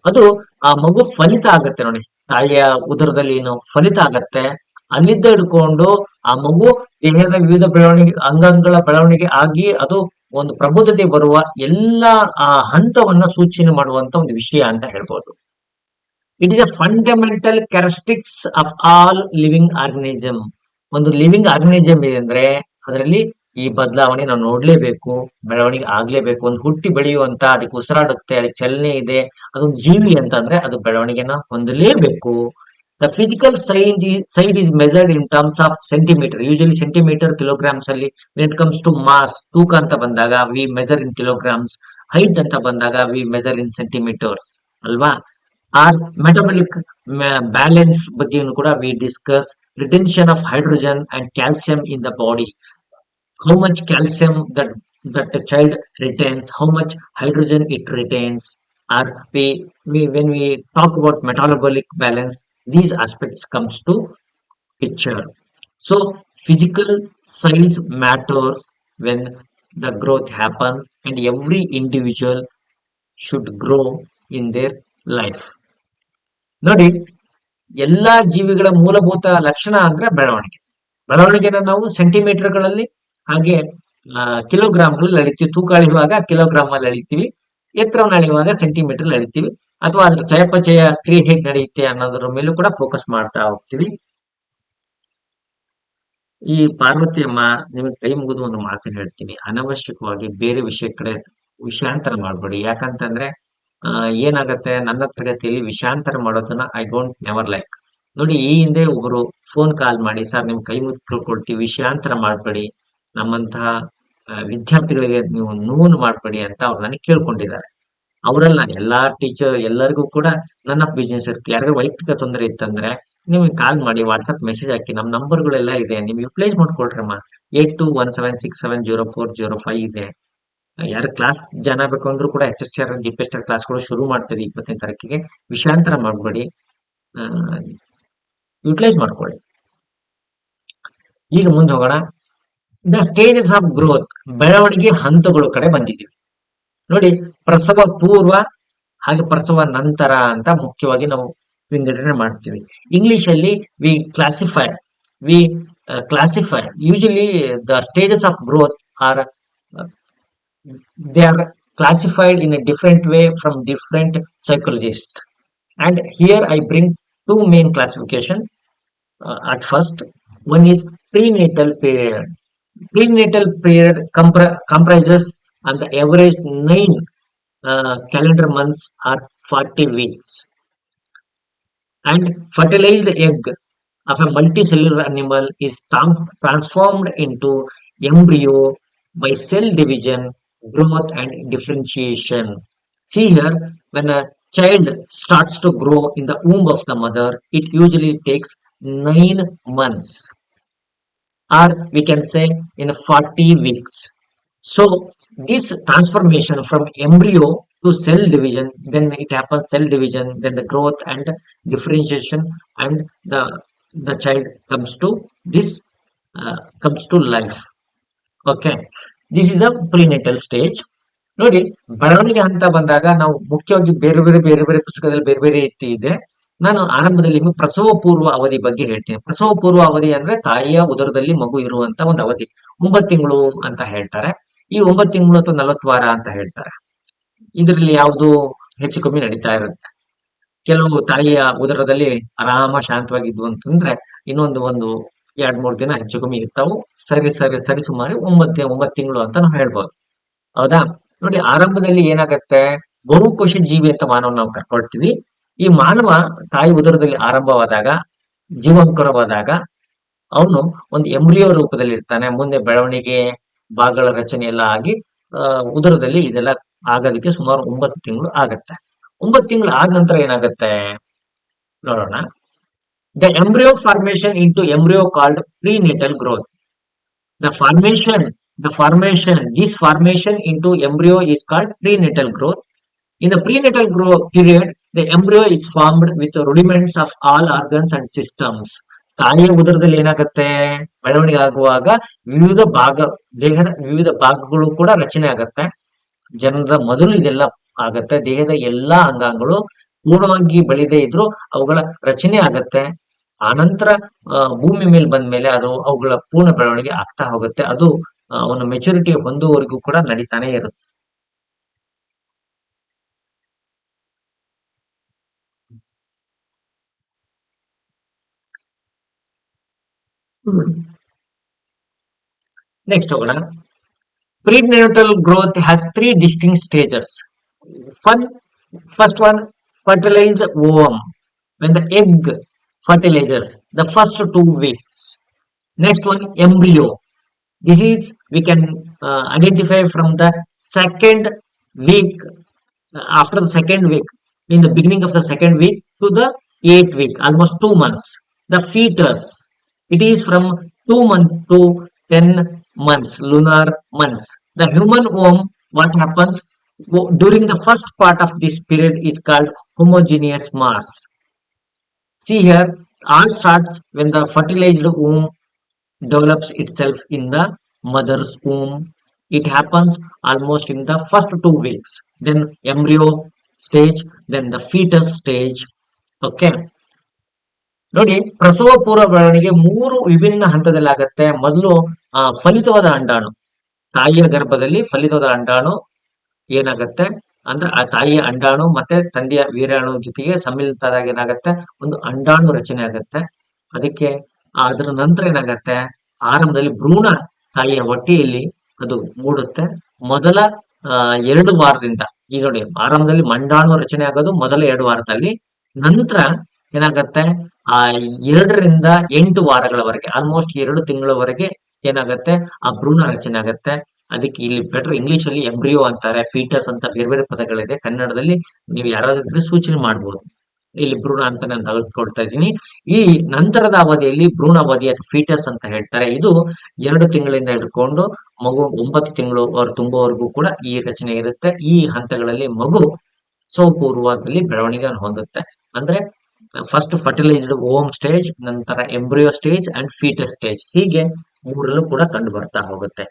ಅದು ಆ ಮಗು ಫಲಿತ ಆಗತ್ತೆ. ನೋಡಿ, ತಾಯಿಯ ಉದರದಲ್ಲಿ ಏನು ಫಲಿತ ಆಗತ್ತೆ, ಅಲ್ಲಿದ್ದ ಹಿಡ್ಕೊಂಡು ಆ ಮಗು ದೇಹದ ವಿವಿಧ ಅಂಗಗಳ ಬೆಳವಣಿಗೆ ಆಗಿ ಅದು ಒಂದು ಪ್ರಬುದ್ಧತೆ ಬರುವ ಎಲ್ಲ ಆ ಹಂತವನ್ನ ಸೂಚನೆ ಮಾಡುವಂತ ಒಂದು ವಿಷಯ ಅಂತ ಹೇಳ್ಬೋದು. It is a fundamental characteristics of all living organism. ಒಂದು ಲಿವಿಂಗ್ ಆರ್ಗನಿಸಮ್ ಇದೆ ಅಂದ್ರೆ ಅದರಲ್ಲಿ ಈ ಬದಲಾವಣೆ ನಾವು ನೋಡ್ಲೇಬೇಕು, ಬೆಳವಣಿಗೆ ಆಗ್ಲೇಬೇಕು. ಒಂದು ಹುಟ್ಟಿ ಬೆಳೆಯುವಂತ, ಅದಕ್ಕೆ ಉಸಿರಾಡುತ್ತೆ, ಅದಕ್ಕೆ ಚಲನೆ ಇದೆ, ಅದೊಂದು ಜೀವಿ ಅಂತ ಅಂದ್ರೆ ಅದು ಬೆಳವಣಿಗೆನ ಹೊಂದಲೇಬೇಕು. The physical size is measured in terms of centimetre, usually centimetre, kilograms ಅಲ್ಲಿ. When it comes to mass, ತೂಕ ಅಂತ ಬಂದಾಗ we measure in kilograms. Height ಅಂತ ಬಂದಾಗ ವಿ ಮೆಜರ್ ಇನ್ ಸೆಂಟಿಮೀಟರ್ಸ್ ಅಲ್ವಾ. ಆರ್ ಮೆಟಬಾಲಿಕ್ ಬ್ಯಾಲೆನ್ಸ್ ಬಗ್ಗೆಯನ್ನು ಕೂಡ we discuss. Retention of hydrogen and calcium in the body, how much calcium that the child retains, how much hydrogen it retains, or when we talk about metabolic balance, these aspects comes to picture. So physical size matters when the growth happens, and every individual should grow in their life. ನೋಡಿ, ಎಲ್ಲಾ ಜೀವಿಗಳ ಮೂಲಭೂತ ಲಕ್ಷಣ ಅಂದ್ರೆ ಬೆಳವಣಿಗೆನ ನಾವು ಸೆಂಟಿಮೀಟರ್ಗಳಲ್ಲಿ ಹಾಗೆ ಕಿಲೋಗ್ರಾಮ್ಗಳಲ್ಲಿ ಅಳಿತೀವಿ. ತೂಕ ಅಳೆಯುವಾಗ ಕಿಲೋಗ್ರಾಮ್ ಅಲ್ಲಿ ಅಳಿತೀವಿ, ಎತ್ತರವನ್ನು ಅಳೆಯುವಾಗ ಸೆಂಟಿಮೀಟರ್ ಅಳಿತೀವಿ, ಅಥವಾ ಅದ್ರ ಚಯಾಪಚಯ ಕ್ರಿಯೆ ಹೇಗೆ ನಡೆಯುತ್ತೆ ಅನ್ನೋದ್ರ ಮೇಲೂ ಕೂಡ ಫೋಕಸ್ ಮಾಡ್ತಾ ಹೋಗ್ತೀವಿ. ಈ ಪಾರ್ವತಿಯಮ್ಮ, ನಿಮಗೆ ಕೈ ಮುಗಿದು ಒಂದು ಮಾತನ್ನು ಹೇಳ್ತೀನಿ, ಅನವಶ್ಯಕವಾಗಿ ಬೇರೆ ವಿಷಯ ಕಡೆ ವಿಷಯಾಂತರ ಮಾಡ್ಬೇಡಿ. ಯಾಕಂತಂದ್ರೆ ಏನಾಗತ್ತೆ, ನನ್ನ ತರಗತಿಯಲ್ಲಿ ವಿಷಯಾಂತರ ಮಾಡೋದನ್ನ ಐ ಡೋಂಟ್ ನೆವರ್ ಲೈಕ್. ನೋಡಿ, ಈ ಹಿಂದೆ ಒಬ್ರು ಫೋನ್ ಕಾಲ್ ಮಾಡಿ, ಸರ್ ನಿಮ್ ಕೈ ಮುಗಿ ಕೇಳ್ಕೊಳ್ತೀವಿ, ವಿಷಯಾಂತರ ಮಾಡ್ಬೇಡಿ, ನಮ್ಮಂತಹ ವಿದ್ಯಾರ್ಥಿಗಳಿಗೆ ನೀವು ನೋವು ಮಾಡ್ಬೇಡಿ ಅಂತ ಅವ್ರು ನನಗೆ ಕೇಳ್ಕೊಂಡಿದ್ದಾರೆ. ಅವರೆಲ್ಲ ಎಲ್ಲಾ ಟೀಚರ್ ಎಲ್ಲರಿಗೂ ಕೂಡ ನನ್ನ ಬಿಸ್ನೆಸ್ ಇರುತ್ತೆ. ಯಾರಿಗೂ ವೈಯಕ್ತಿಕ ತೊಂದರೆ ಇತ್ತಂದ್ರೆ ನಿಮ್ಗೆ ಕಾಲ್ ಮಾಡಿ, ವಾಟ್ಸ್ಆಪ್ ಮೆಸೇಜ್ ಹಾಕಿ, ನಮ್ಮ ನಂಬರ್ಗಳೆಲ್ಲ ಇದೆ, ನೀವು ಯುಟಿಲೈಸ್ ಮಾಡ್ಕೊಳ್ರಮ್ಮ. 8217670405 ಇದೆ. ಯಾರು ಕ್ಲಾಸ್ ಜಾಯ್ನ್ ಆಗ್ಬೇಕು ಅಂದ್ರೂ ಕೂಡ HSTR GPSTR ಕ್ಲಾಸ್ಗಳು ಶುರು ಮಾಡ್ತೀವಿ 20ನೇ ತಾರೀಕಿಗೆ. ವಿಷಯಾಂತರ ಮಾಡ್ಬೇಡಿ, ಯುಟಿಲೈಸ್ ಮಾಡ್ಕೊಳ್ಳಿ. ಈಗ ಮುಂದೆ ಹೋಗೋಣ. ದ ಸ್ಟೇಜಸ್ ಆಫ್ ಗ್ರೋತ್, ಬೆಳವಣಿಗೆ ಹಂತಗಳು ಕಡೆ ಬಂದಿದ್ದೀವಿ. ನೋಡಿ, ಪ್ರಸವ ಪೂರ್ವ ಹಾಗೆ ಪ್ರಸವ ನಂತರ ಅಂತ ಮುಖ್ಯವಾಗಿ ನಾವು ವಿಂಗಡಣೆ ಮಾಡ್ತೀವಿ. ಇಂಗ್ಲಿಷ್ ಅಲ್ಲಿ we classify we classify. Usually the stages of growth are they are classified in a different way from different psychologists. And here I bring two main classification. At first, one is prenatal period. Prenatal period comprises on the average 9 calendar months or 40 weeks. And fertilized egg of a multicellular animal is transformed into embryo by cell division, growth, and differentiation. See here, when a child starts to grow in the womb of the mother, it usually takes 9 months, or we can say in 40 weeks. So this transformation from embryo to cell division, then it happens cell division, then the growth and differentiation, and the child comes to this comes to life. Okay, this is a prenatal stage. ನೋಡಿ, ಬೆಳವಣಿಗೆ ಹಂತ ಬಂದಾಗ ನಾವು ಮುಖ್ಯವಾಗಿ ಬೇರೆ ಬೇರೆ ಪುಸ್ತಕದಲ್ಲಿ ಬೇರೆ ಬೇರೆ ರೀತಿ ಇದೆ. ನಾನು ಆರಂಭದಲ್ಲಿ ನಿಮಗೆ ಪ್ರಸವ ಪೂರ್ವ ಅವಧಿ ಬಗ್ಗೆ ಹೇಳ್ತೀನಿ. ಪ್ರಸವ ಪೂರ್ವ ಅವಧಿ ಅಂದ್ರೆ ತಾಯಿಯ ಉದರದಲ್ಲಿ ಮಗು ಇರುವಂತ ಒಂದು ಅವಧಿ. 9 ತಿಂಗಳು ಅಂತ ಹೇಳ್ತಾರೆ. ಈ 9 ತಿಂಗಳು ಅಥವಾ 40 ವಾರ ಅಂತ ಹೇಳ್ತಾರೆ. ಇದರಲ್ಲಿ ಯಾವುದು ಹೆಚ್ಚು ಕಮ್ಮಿ ನಡೀತಾ ಇರುತ್ತೆ. ಕೆಲವು ತಾಯಿಯ ಉದರದಲ್ಲಿ ಆರಾಮ ಶಾಂತವಾಗಿದ್ವು ಅಂತಂದ್ರೆ ಇನ್ನೊಂದು 2-3 ದಿನ ಹೆಚ್ಚು ಕಮ್ಮಿ ಇರ್ತಾವು. ಸರಿ ಸುಮಾರು 9 ತಿಂಗಳು ಅಂತ ನಾವು ಹೇಳ್ಬೋದು. ಹೌದಾ? ನೋಡಿ, ಆರಂಭದಲ್ಲಿ ಏನಾಗತ್ತೆ, ಬಹುಕೋಶ ಜೀವಿ ಅಂತ ಮಾನವ ನಾವು ಕರ್ಕೊಳ್ತೀವಿ. ಈ ಮಾನವ ತಾಯಿ ಉದರದಲ್ಲಿ ಆರಂಭವಾದಾಗ, ಜೀವಂಕರವಾದಾಗ ಅವನು ಒಂದು ಎಂಬ್ರಿಯೋ ರೂಪದಲ್ಲಿ ಇರ್ತಾನೆ. ಮುಂದೆ ಬೆಳವಣಿಗೆ, ಭಾಗಗಳ ರಚನೆ ಎಲ್ಲ ಆಗಿ ಉದರದಲ್ಲಿ ಇದೆಲ್ಲ ಆಗೋದಕ್ಕೆ ಸುಮಾರು 9 ತಿಂಗಳು ಆಗತ್ತೆ. 9 ತಿಂಗಳು ಆದ ನಂತರ ಏನಾಗತ್ತೆ ನೋಡೋಣ. The embryo formation into embryo called prenatal growth. This formation into embryo is called prenatal growth. In the prenatal growth period, the embryo is formed with rudiments of all organs and systems. ತಾಯಿಯ ಉದರದಲ್ಲಿ ಏನಾಗುತ್ತೆ, ಬೆಳವಣಿಗೆ ಆಗುವಾಗ ದೇಹದ ವಿವಿಧ ಭಾಗಗಳು ಕೂಡ ರಚನೆ ಆಗತ್ತೆ. ಜನರ ಮೊದಲು ಇದೆಲ್ಲ ಆಗತ್ತೆ. ದೇಹದ ಎಲ್ಲಾ ಅಂಗಾಂಗಗಳು ಪೂರ್ಣವಾಗಿ ಬೆಳೆದೇ ಇದ್ರು ಅವುಗಳ ರಚನೆ ಆಗತ್ತೆ. ಆನಂತರ ಭೂಮಿ ಮೇಲೆ ಬಂದ್ಮೇಲೆ ಅವುಗಳ ಪೂರ್ಣ ಬೆಳವಣಿಗೆ ಆಗ್ತಾ ಹೋಗುತ್ತೆ. ಅದು ಒಂದು ಮೆಚುರಿಟಿ ಹೊಂದುವವರೆಗೂ ಕೂಡ ನಡೀತಾನೆ ಇರುತ್ತೆ. ನೆಕ್ಸ್ಟ್ ಹೋಗೋಣ. Prenatal growth has 3 distinct stages. First one, fertilized ovum, when the egg fertilizes the first 2 weeks. Next one, embryo. This is we can identify from the second week, after the second week, in the beginning of the second week to the 8th week, almost 2 months. The fetus, it is from 2 months to 10 months, lunar months. The human womb, what happens during the first part of this period is called homogeneous mass. See here, all starts when the fertilized womb develops itself in the mother's womb. It happens almost in the first 2 weeks. Then embryo stage, then the fetus stage. Okay. ನೋಡಿ, ಪ್ರಸವ ಪೂರ್ವ ಬೆಳವಣಿಗೆ 3 ವಿಭಿನ್ನ ಹಂತದಲ್ಲಿ ಆಗತ್ತೆ. ಮೊದಲು ಫಲಿತವಾದ ಅಂಡಾಣು, ತಾಯಿಯ ಗರ್ಭದಲ್ಲಿ ಫಲಿತವಾದ ಅಂಡಾಣು ಏನಾಗತ್ತೆ ಅಂದ್ರೆ ಆ ತಾಯಿಯ ಅಂಡಾಣು ಮತ್ತೆ ತಂದೆಯ ವೀರ್ಯಾಣು ಜೊತೆಗೆ ಸಮ್ಮಿಳಿತದಾಗ ಏನಾಗತ್ತೆ, ಒಂದು ಅಂಡಾಣು ರಚನೆ ಆಗತ್ತೆ. ಅದಕ್ಕೆ ಅದರ ನಂತರ ಏನಾಗತ್ತೆ, ಆರಂಭದಲ್ಲಿ ಭ್ರೂಣ ತಾಯಿಯ ಹೊಟ್ಟೆಯಲ್ಲಿ ಅದು ಮೂಡುತ್ತೆ. ಮೊದಲ 2 ವಾರದಿಂದ, ಈಗ ನೋಡಿ, ಆರಂಭದಲ್ಲಿ ಮಂಡಾಣು ರಚನೆ ಆಗೋದು ಮೊದಲ 2 ವಾರದಲ್ಲಿ. ನಂತರ ಏನಾಗತ್ತೆ, 2 ರಿಂದ 8 ವಾರಗಳವರೆಗೆ, ಆಲ್ಮೋಸ್ಟ್ 2 ತಿಂಗಳವರೆಗೆ ಏನಾಗತ್ತೆ, ಆ ಭ್ರೂಣ ರಚನೆ ಆಗತ್ತೆ. ಅದಕ್ಕೆ ಇಲ್ಲಿ ಬೆಟರ್ ಇಂಗ್ಲಿಷ್ ಅಲ್ಲಿ ಎಂಬ್ರಿಯೋ ಅಂತಾರೆ, ಫೀಟಸ್ ಅಂತ ಬೇರೆ ಬೇರೆ ಪದಗಳಿದೆ. ಕನ್ನಡದಲ್ಲಿ ನೀವು ಯಾರಾದ್ರೂ ಸೂಚನೆ ಮಾಡ್ಬೋದು. ಇಲ್ಲಿ ಭ್ರೂಣ ಅಂತ ನಾನು ತೆಗೆದುಕೊಳ್ತಾ ಇದ್ದೀನಿ. ಈ ನಂತರದ ಅವಧಿಯಲ್ಲಿ ಭ್ರೂಣ ಅವಧಿ ಅಥವಾ ಫೀಟಸ್ ಅಂತ ಹೇಳ್ತಾರೆ. ಇದು 2 ತಿಂಗಳಿಂದ ಹಿಡ್ಕೊಂಡು ಮಗು 9 ತಿಂಗಳು ತುಂಬುವವರೆಗೂ ಕೂಡ ಈ ರಚನೆ ಇರುತ್ತೆ. ಈ ಹಂತಗಳಲ್ಲಿ ಮಗು ಸ್ವಪೂರ್ವದಲ್ಲಿ ಬೆಳವಣಿಗೆ ಹೊಂದುತ್ತೆ. ಅಂದ್ರೆ ಫಸ್ಟ್ ಫರ್ಟಿಲೈಸ್ಡ್ ಓಮ್ ಸ್ಟೇಜ್, ನಂತರ embryo stage and foetus stage, ಹೀಗೆ 3ರಲ್ಲೂ ಕೂಡ ಕಂಡು ಬರ್ತಾ ಹೋಗುತ್ತೆ.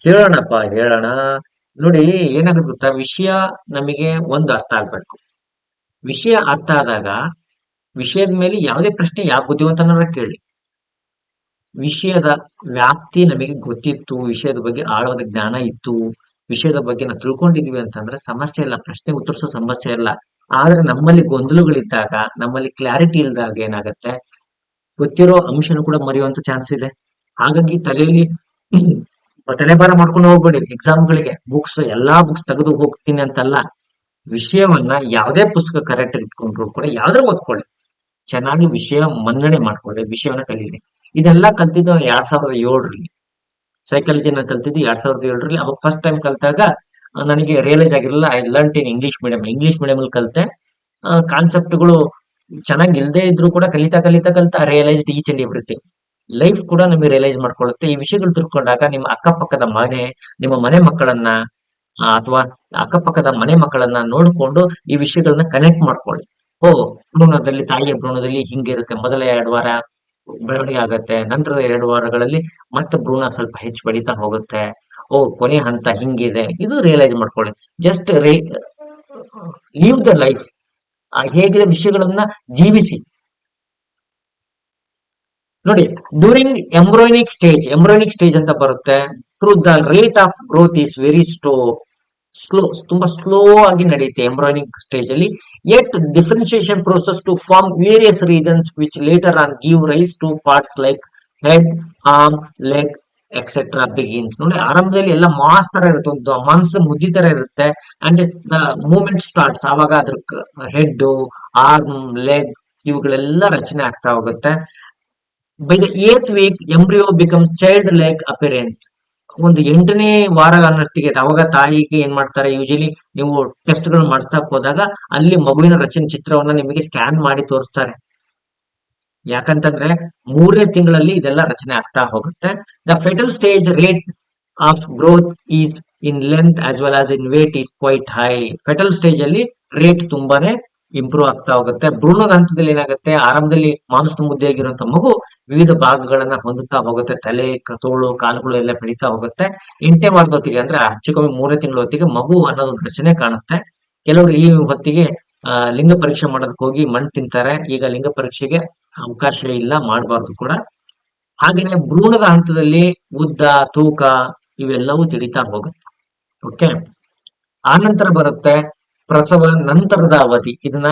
ಹೇಳೋಣ. ನೋಡಿ, ಏನಾಗುತ್ತೆ ಗೊತ್ತಾ, ವಿಷಯ ನಮಗೆ ಒಂದು ಅರ್ಥ ಆಗ್ಬೇಕು. ವಿಷಯ ಅರ್ಥ ಆದಾಗ ವಿಷಯದ ಮೇಲೆ ಯಾವುದೇ ಪ್ರಶ್ನೆ ಯಾವ ಬುದ್ಧಿವಂತನಾರ ಕೇಳಿ, ವಿಷಯದ ವ್ಯಾಪ್ತಿ ನಮಗೆ ಗೊತ್ತಿತ್ತು, ವಿಷಯದ ಬಗ್ಗೆ ಆಳವಾದ ಜ್ಞಾನ ಇತ್ತು, ವಿಷಯದ ಬಗ್ಗೆ ನಾವು ತಿಳ್ಕೊಂಡಿದೀವಿ ಅಂತಂದ್ರೆ ಸಮಸ್ಯೆ ಇಲ್ಲ, ಪ್ರಶ್ನೆ ಉತ್ತರಿಸೋ ಸಮಸ್ಯೆ ಇಲ್ಲ. ಆದ್ರೆ ನಮ್ಮಲ್ಲಿ ಗೊಂದಲಗಳಿದ್ದಾಗ, ನಮ್ಮಲ್ಲಿ ಕ್ಲಾರಿಟಿ ಇಲ್ದಾಗ ಏನಾಗತ್ತೆ, ಗೊತ್ತಿರೋ ಅಂಶನೂ ಕೂಡ ಮರೆಯುವಂತ ಚಾನ್ಸ್ ಇದೆ. ಹಾಗಾಗಿ ತಲೆಯಲ್ಲಿ ತಲೆಭಾರ ಮಾಡ್ಕೊಂಡು ಹೋಗ್ಬೇಡಿ ಎಕ್ಸಾಮ್ಗಳಿಗೆ. ಎಲ್ಲಾ ಬುಕ್ಸ್ ತೆಗೆದು ಹೋಗ್ತೀನಿ ಅಂತಲ್ಲ, ವಿಷಯವನ್ನ ಯಾವುದೇ ಪುಸ್ತಕ ಕರೆಕ್ಟ್ ಇಟ್ಕೊಂಡ್ರು ಕೂಡ ಯಾವ್ದ್ರ ಓದ್ಕೊಳ್ಳಿ, ಚೆನ್ನಾಗಿ ವಿಷಯ ಮನ್ನಣೆ ಮಾಡ್ಕೊಳ್ಳಿ, ವಿಷಯವನ್ನ ಕಲೀರಿ. ಇದೆಲ್ಲ ಕಲ್ತಿದ್ದು 2007ರಲ್ಲಿ, ಸೈಕಾಲಜಿನ ಕಲ್ತಿದ್ದು 2007ರಲ್ಲಿ. ಅವಾಗ ಫಸ್ಟ್ ಟೈಮ್ ಕಲ್ತಾಗ ನನಗೆ ರಿಯಲೈಸ್ ಆಗಿರಲಿಲ್ಲ. I learn in English medium ಅಲ್ಲಿ ಕಲಿತೆ. ಕಾನ್ಸೆಪ್ಟ್ಗಳು ಚೆನ್ನಾಗಿ ಇಲ್ಲದೆ ಇದ್ರು ಕೂಡ ಕಲಿತಾ ಕಲಿತಾ ಕಲಿತಾ realised each and everything. Life ಕೂಡ ನಮಗೆ ರಿಯಲೈಸ್ ಮಾಡ್ಕೊಳ್ಳುತ್ತೆ. ಈ ವಿಷಯಗಳು ತಿಳ್ಕೊಂಡಾಗ ನಿಮ್ಮ ಅಕ್ಕಪಕ್ಕದ ಮನೆ, ನಿಮ್ಮ ಮನೆ ಮಕ್ಕಳನ್ನ ಅಥವಾ ಅಕ್ಕಪಕ್ಕದ ಮನೆ ಮಕ್ಕಳನ್ನ ನೋಡಿಕೊಂಡು ಈ ವಿಷಯಗಳನ್ನ ಕನೆಕ್ಟ್ ಮಾಡ್ಕೊಳ್ಳಿ. ಓ, ಭ್ರೂಣದಲ್ಲಿ, ತಾಯಿಯ ಭ್ರೂಣದಲ್ಲಿ ಹಿಂಗಿರುತ್ತೆ, ಮೊದಲ 2 ವಾರ ಬೆಳವಣಿಗೆ ಆಗತ್ತೆ, ನಂತರದ 2 ವಾರಗಳಲ್ಲಿ ಮತ್ತೆ ಭ್ರೂಣ ಸ್ವಲ್ಪ ಹೆಚ್ಚು ಬೆಳೀತಾ ಹೋಗುತ್ತೆ, ಓ ಕೊನೆ ಹಂತ ಹಿಂಗಿದೆ, ಇದು ರಿಯಲೈಸ್ ಮಾಡ್ಕೊಳ್ಳಿ. ಜಸ್ಟ್ ಲೀವ್ ದ ಲೈಫ್, ಹೇಗಿದೆ ವಿಷಯಗಳನ್ನ ಜೀವಿಸಿ. ನೋಡಿ, ಡ್ಯೂರಿಂಗ್ ಎಂಬ್ರೋನಿಕ್ ಸ್ಟೇಜ್ ಅಂತ ಬರುತ್ತೆ. Through the rate of growth is very ತುಂಬಾ ಸ್ಲೋ ಆಗಿ ನಡೆಯುತ್ತೆ ಎಂಬ್ರಾಯ್ನಿಕ್ ಸ್ಟೇಜ್ ಅಲ್ಲಿ. Yet differentiation process to form various regions which later on give rise to parts like head, arm, leg etcetera begins. ನೋಡಿ, ಆರಂಭದಲ್ಲಿ ಎಲ್ಲ mass ತರ ಇರುತ್ತೆ, ಒಂದು ಮಾಂಸದ ಮುದ್ದಿ ತರ ಇರುತ್ತೆ. ಅಂಡ್ ದ ಮೂವ್ಮೆಂಟ್ ಸ್ಟಾರ್ಟ್ಸ್, ಆವಾಗ ಅದ್ರ ಹೆಡ್, ಆರ್ಮ್, ಲೆಗ್ ಇವುಗಳೆಲ್ಲ ರಚನೆ ಆಗ್ತಾ ಹೋಗುತ್ತೆ. By the 8th week embryo becomes child like appearance. ಒಂದು 8ನೇ ವಾರ ಅನ್ನಷ್ಟಿಗೆ ಅವಾಗ ತಾಯಿಗೆ ಏನ್ ಮಾಡ್ತಾರೆ, ಯೂಶಲಿ ನೀವು ಟೆಸ್ಟ್ ಗಳು ಮಾಡ್ಸಕ್ ಹೋದಾಗ ಅಲ್ಲಿ ಮಗುವಿನ ರಚನೆ ಚಿತ್ರವನ್ನ ನಿಮಗೆ ಸ್ಕ್ಯಾನ್ ಮಾಡಿ ತೋರಿಸ್ತಾರೆ. ಯಾಕಂತಂದ್ರೆ 3ನೇ ತಿಂಗಳಲ್ಲಿ ಇದೆಲ್ಲ ರಚನೆ ಆಗ್ತಾ ಹೋಗುತ್ತೆ. The fetal stage rate of growth is in length as well as in weight is quite high. Fetal stage ಅಲ್ಲಿ ರೇಟ್ ತುಂಬಾನೇ ಇಂಪ್ರೂವ್ ಆಗ್ತಾ ಹೋಗುತ್ತೆ. ಭ್ರೂಣದ ಹಂತದಲ್ಲಿ ಏನಾಗುತ್ತೆ, ಆರಂಭದಲ್ಲಿ ಮಾಂಸದ ಮುದ್ದೆಯಾಗಿರುವಂತ ಮಗು ವಿವಿಧ ಭಾಗಗಳನ್ನ ಹೊಂದುತ್ತಾ ಹೋಗುತ್ತೆ, ತಲೆ, ತೋಳು, ಕಾಲುಗಳು ಎಲ್ಲ ಬೆಳೀತಾ ಹೋಗುತ್ತೆ. 8ನೇ ವಾರದ ಹೊತ್ತಿಗೆ, ಅಂದ್ರೆ ಹೆಚ್ಚು ಕಮ್ಮಿ 3ನೇ ತಿಂಗಳ ಹೊತ್ತಿಗೆ ಮಗು ಅನ್ನೋದು ರಚನೆ ಕಾಣುತ್ತೆ. ಕೆಲವರು ಈ ಹೊತ್ತಿಗೆ ಲಿಂಗ ಪರೀಕ್ಷೆ ಮಾಡೋದಕ್ಕೆ ಹೋಗಿ ಮಣ್ಣು ತಿಂತಾರೆ. ಈಗ ಲಿಂಗ ಪರೀಕ್ಷೆಗೆ ಅವಕಾಶ ಇಲ್ಲ, ಮಾಡಬಾರ್ದು ಕೂಡ. ಹಾಗೇನೆ ಭ್ರೂಣದ ಹಂತದಲ್ಲಿ ಉದ್ದ, ತೂಕ ಇವೆಲ್ಲವೂ ತಿಳಿತಾ ಹೋಗುತ್ತೆ. ಓಕೆ, ಆನಂತರ ಬರುತ್ತೆ ಪ್ರಸವ ನಂತರದ ಅವಧಿ. ಇದನ್ನ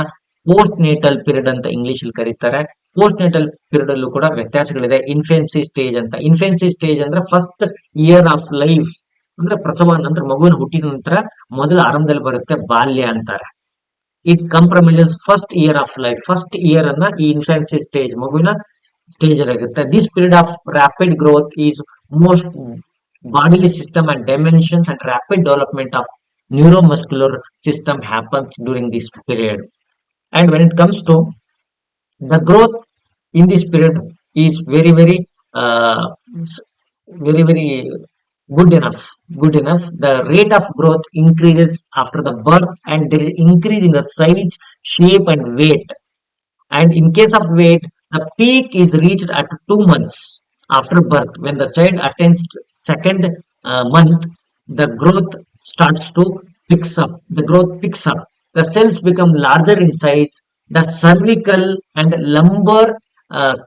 ಪೋಸ್ಟ್ ನೇಟಲ್ ಪೀರಿಯಡ್ ಅಂತ ಇಂಗ್ಲಿಷ್ ಅಲ್ಲಿ ಕರೀತಾರೆ. ಪೋಸ್ಟ್ ನೇಟಲ್ ಪೀರಿಯಡ್ ಅಲ್ಲೂ ಕೂಡ ವ್ಯತ್ಯಾಸಗಳಿದೆ. ಇನ್ಫೆನ್ಸಿ ಸ್ಟೇಜ್ ಅಂತ. ಇನ್ಫೆನ್ಸಿ ಸ್ಟೇಜ್ ಅಂದ್ರೆ ಫಸ್ಟ್ ಇಯರ್ ಆಫ್ ಲೈಫ್, ಅಂದ್ರೆ ಪ್ರಸವ ನಂತರ ಮಗುವಿನ ಹುಟ್ಟಿದ ನಂತರ ಮೊದಲ ಆರಂಭದಲ್ಲಿ ಬರುತ್ತೆ ಬಾಲ್ಯ ಅಂತಾರೆ. It compromises first year of life. First year ಅನ್ನ ಈ ಇನ್ಫೆನ್ಸಿ ಸ್ಟೇಜ್, ಮಗುವಿನ ಸ್ಟೇಜ್ ಅಲ್ಲಿ ಆಗುತ್ತೆ. This period of rapid growth is most bodily system and dimensions and rapid development of neuromuscular system happens during this period. And when it comes to the growth in this period is uh, very good enough. The rate of growth increases after the birth, and there is increase in the size, shape and weight. And in case of weight, the peak is reached at 2 months after birth. When the child attains second month, the growth starts to picks up. The growth picks up. The cells become larger in size. The cervical and lumbar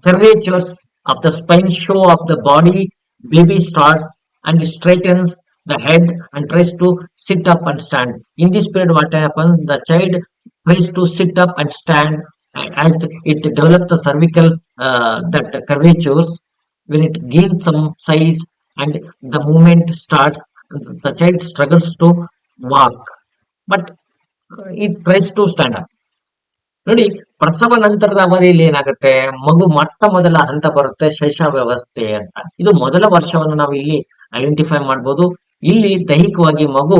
curvatures of the spine show up the body. Baby starts and straightens the head and tries to sit up and stand. In this period, what happens? The child tries to sit up and stand as it develops the cervical that curvatures. When it gains some size and the movement starts, the child struggles to walk, but it tries to stand up. ನೋಡಿ, ಪ್ರಸವ ನಂತರದ ಅವಧಿಯಲ್ಲಿ ಏನಾಗುತ್ತೆ, ಮಗು ಮೊಟ್ಟ ಮೊದಲ ಹಂತ ಬರುತ್ತೆ ಶೈಶವಾವಸ್ಥೆ ಅಂತ. ಇದು ಮೊದಲ ವರ್ಷವನ್ನು ನಾವು ಇಲ್ಲಿ ಐಡೆಂಟಿಫೈ ಮಾಡ್ಬೋದು. ಇಲ್ಲಿ ದೈಹಿಕವಾಗಿ ಮಗು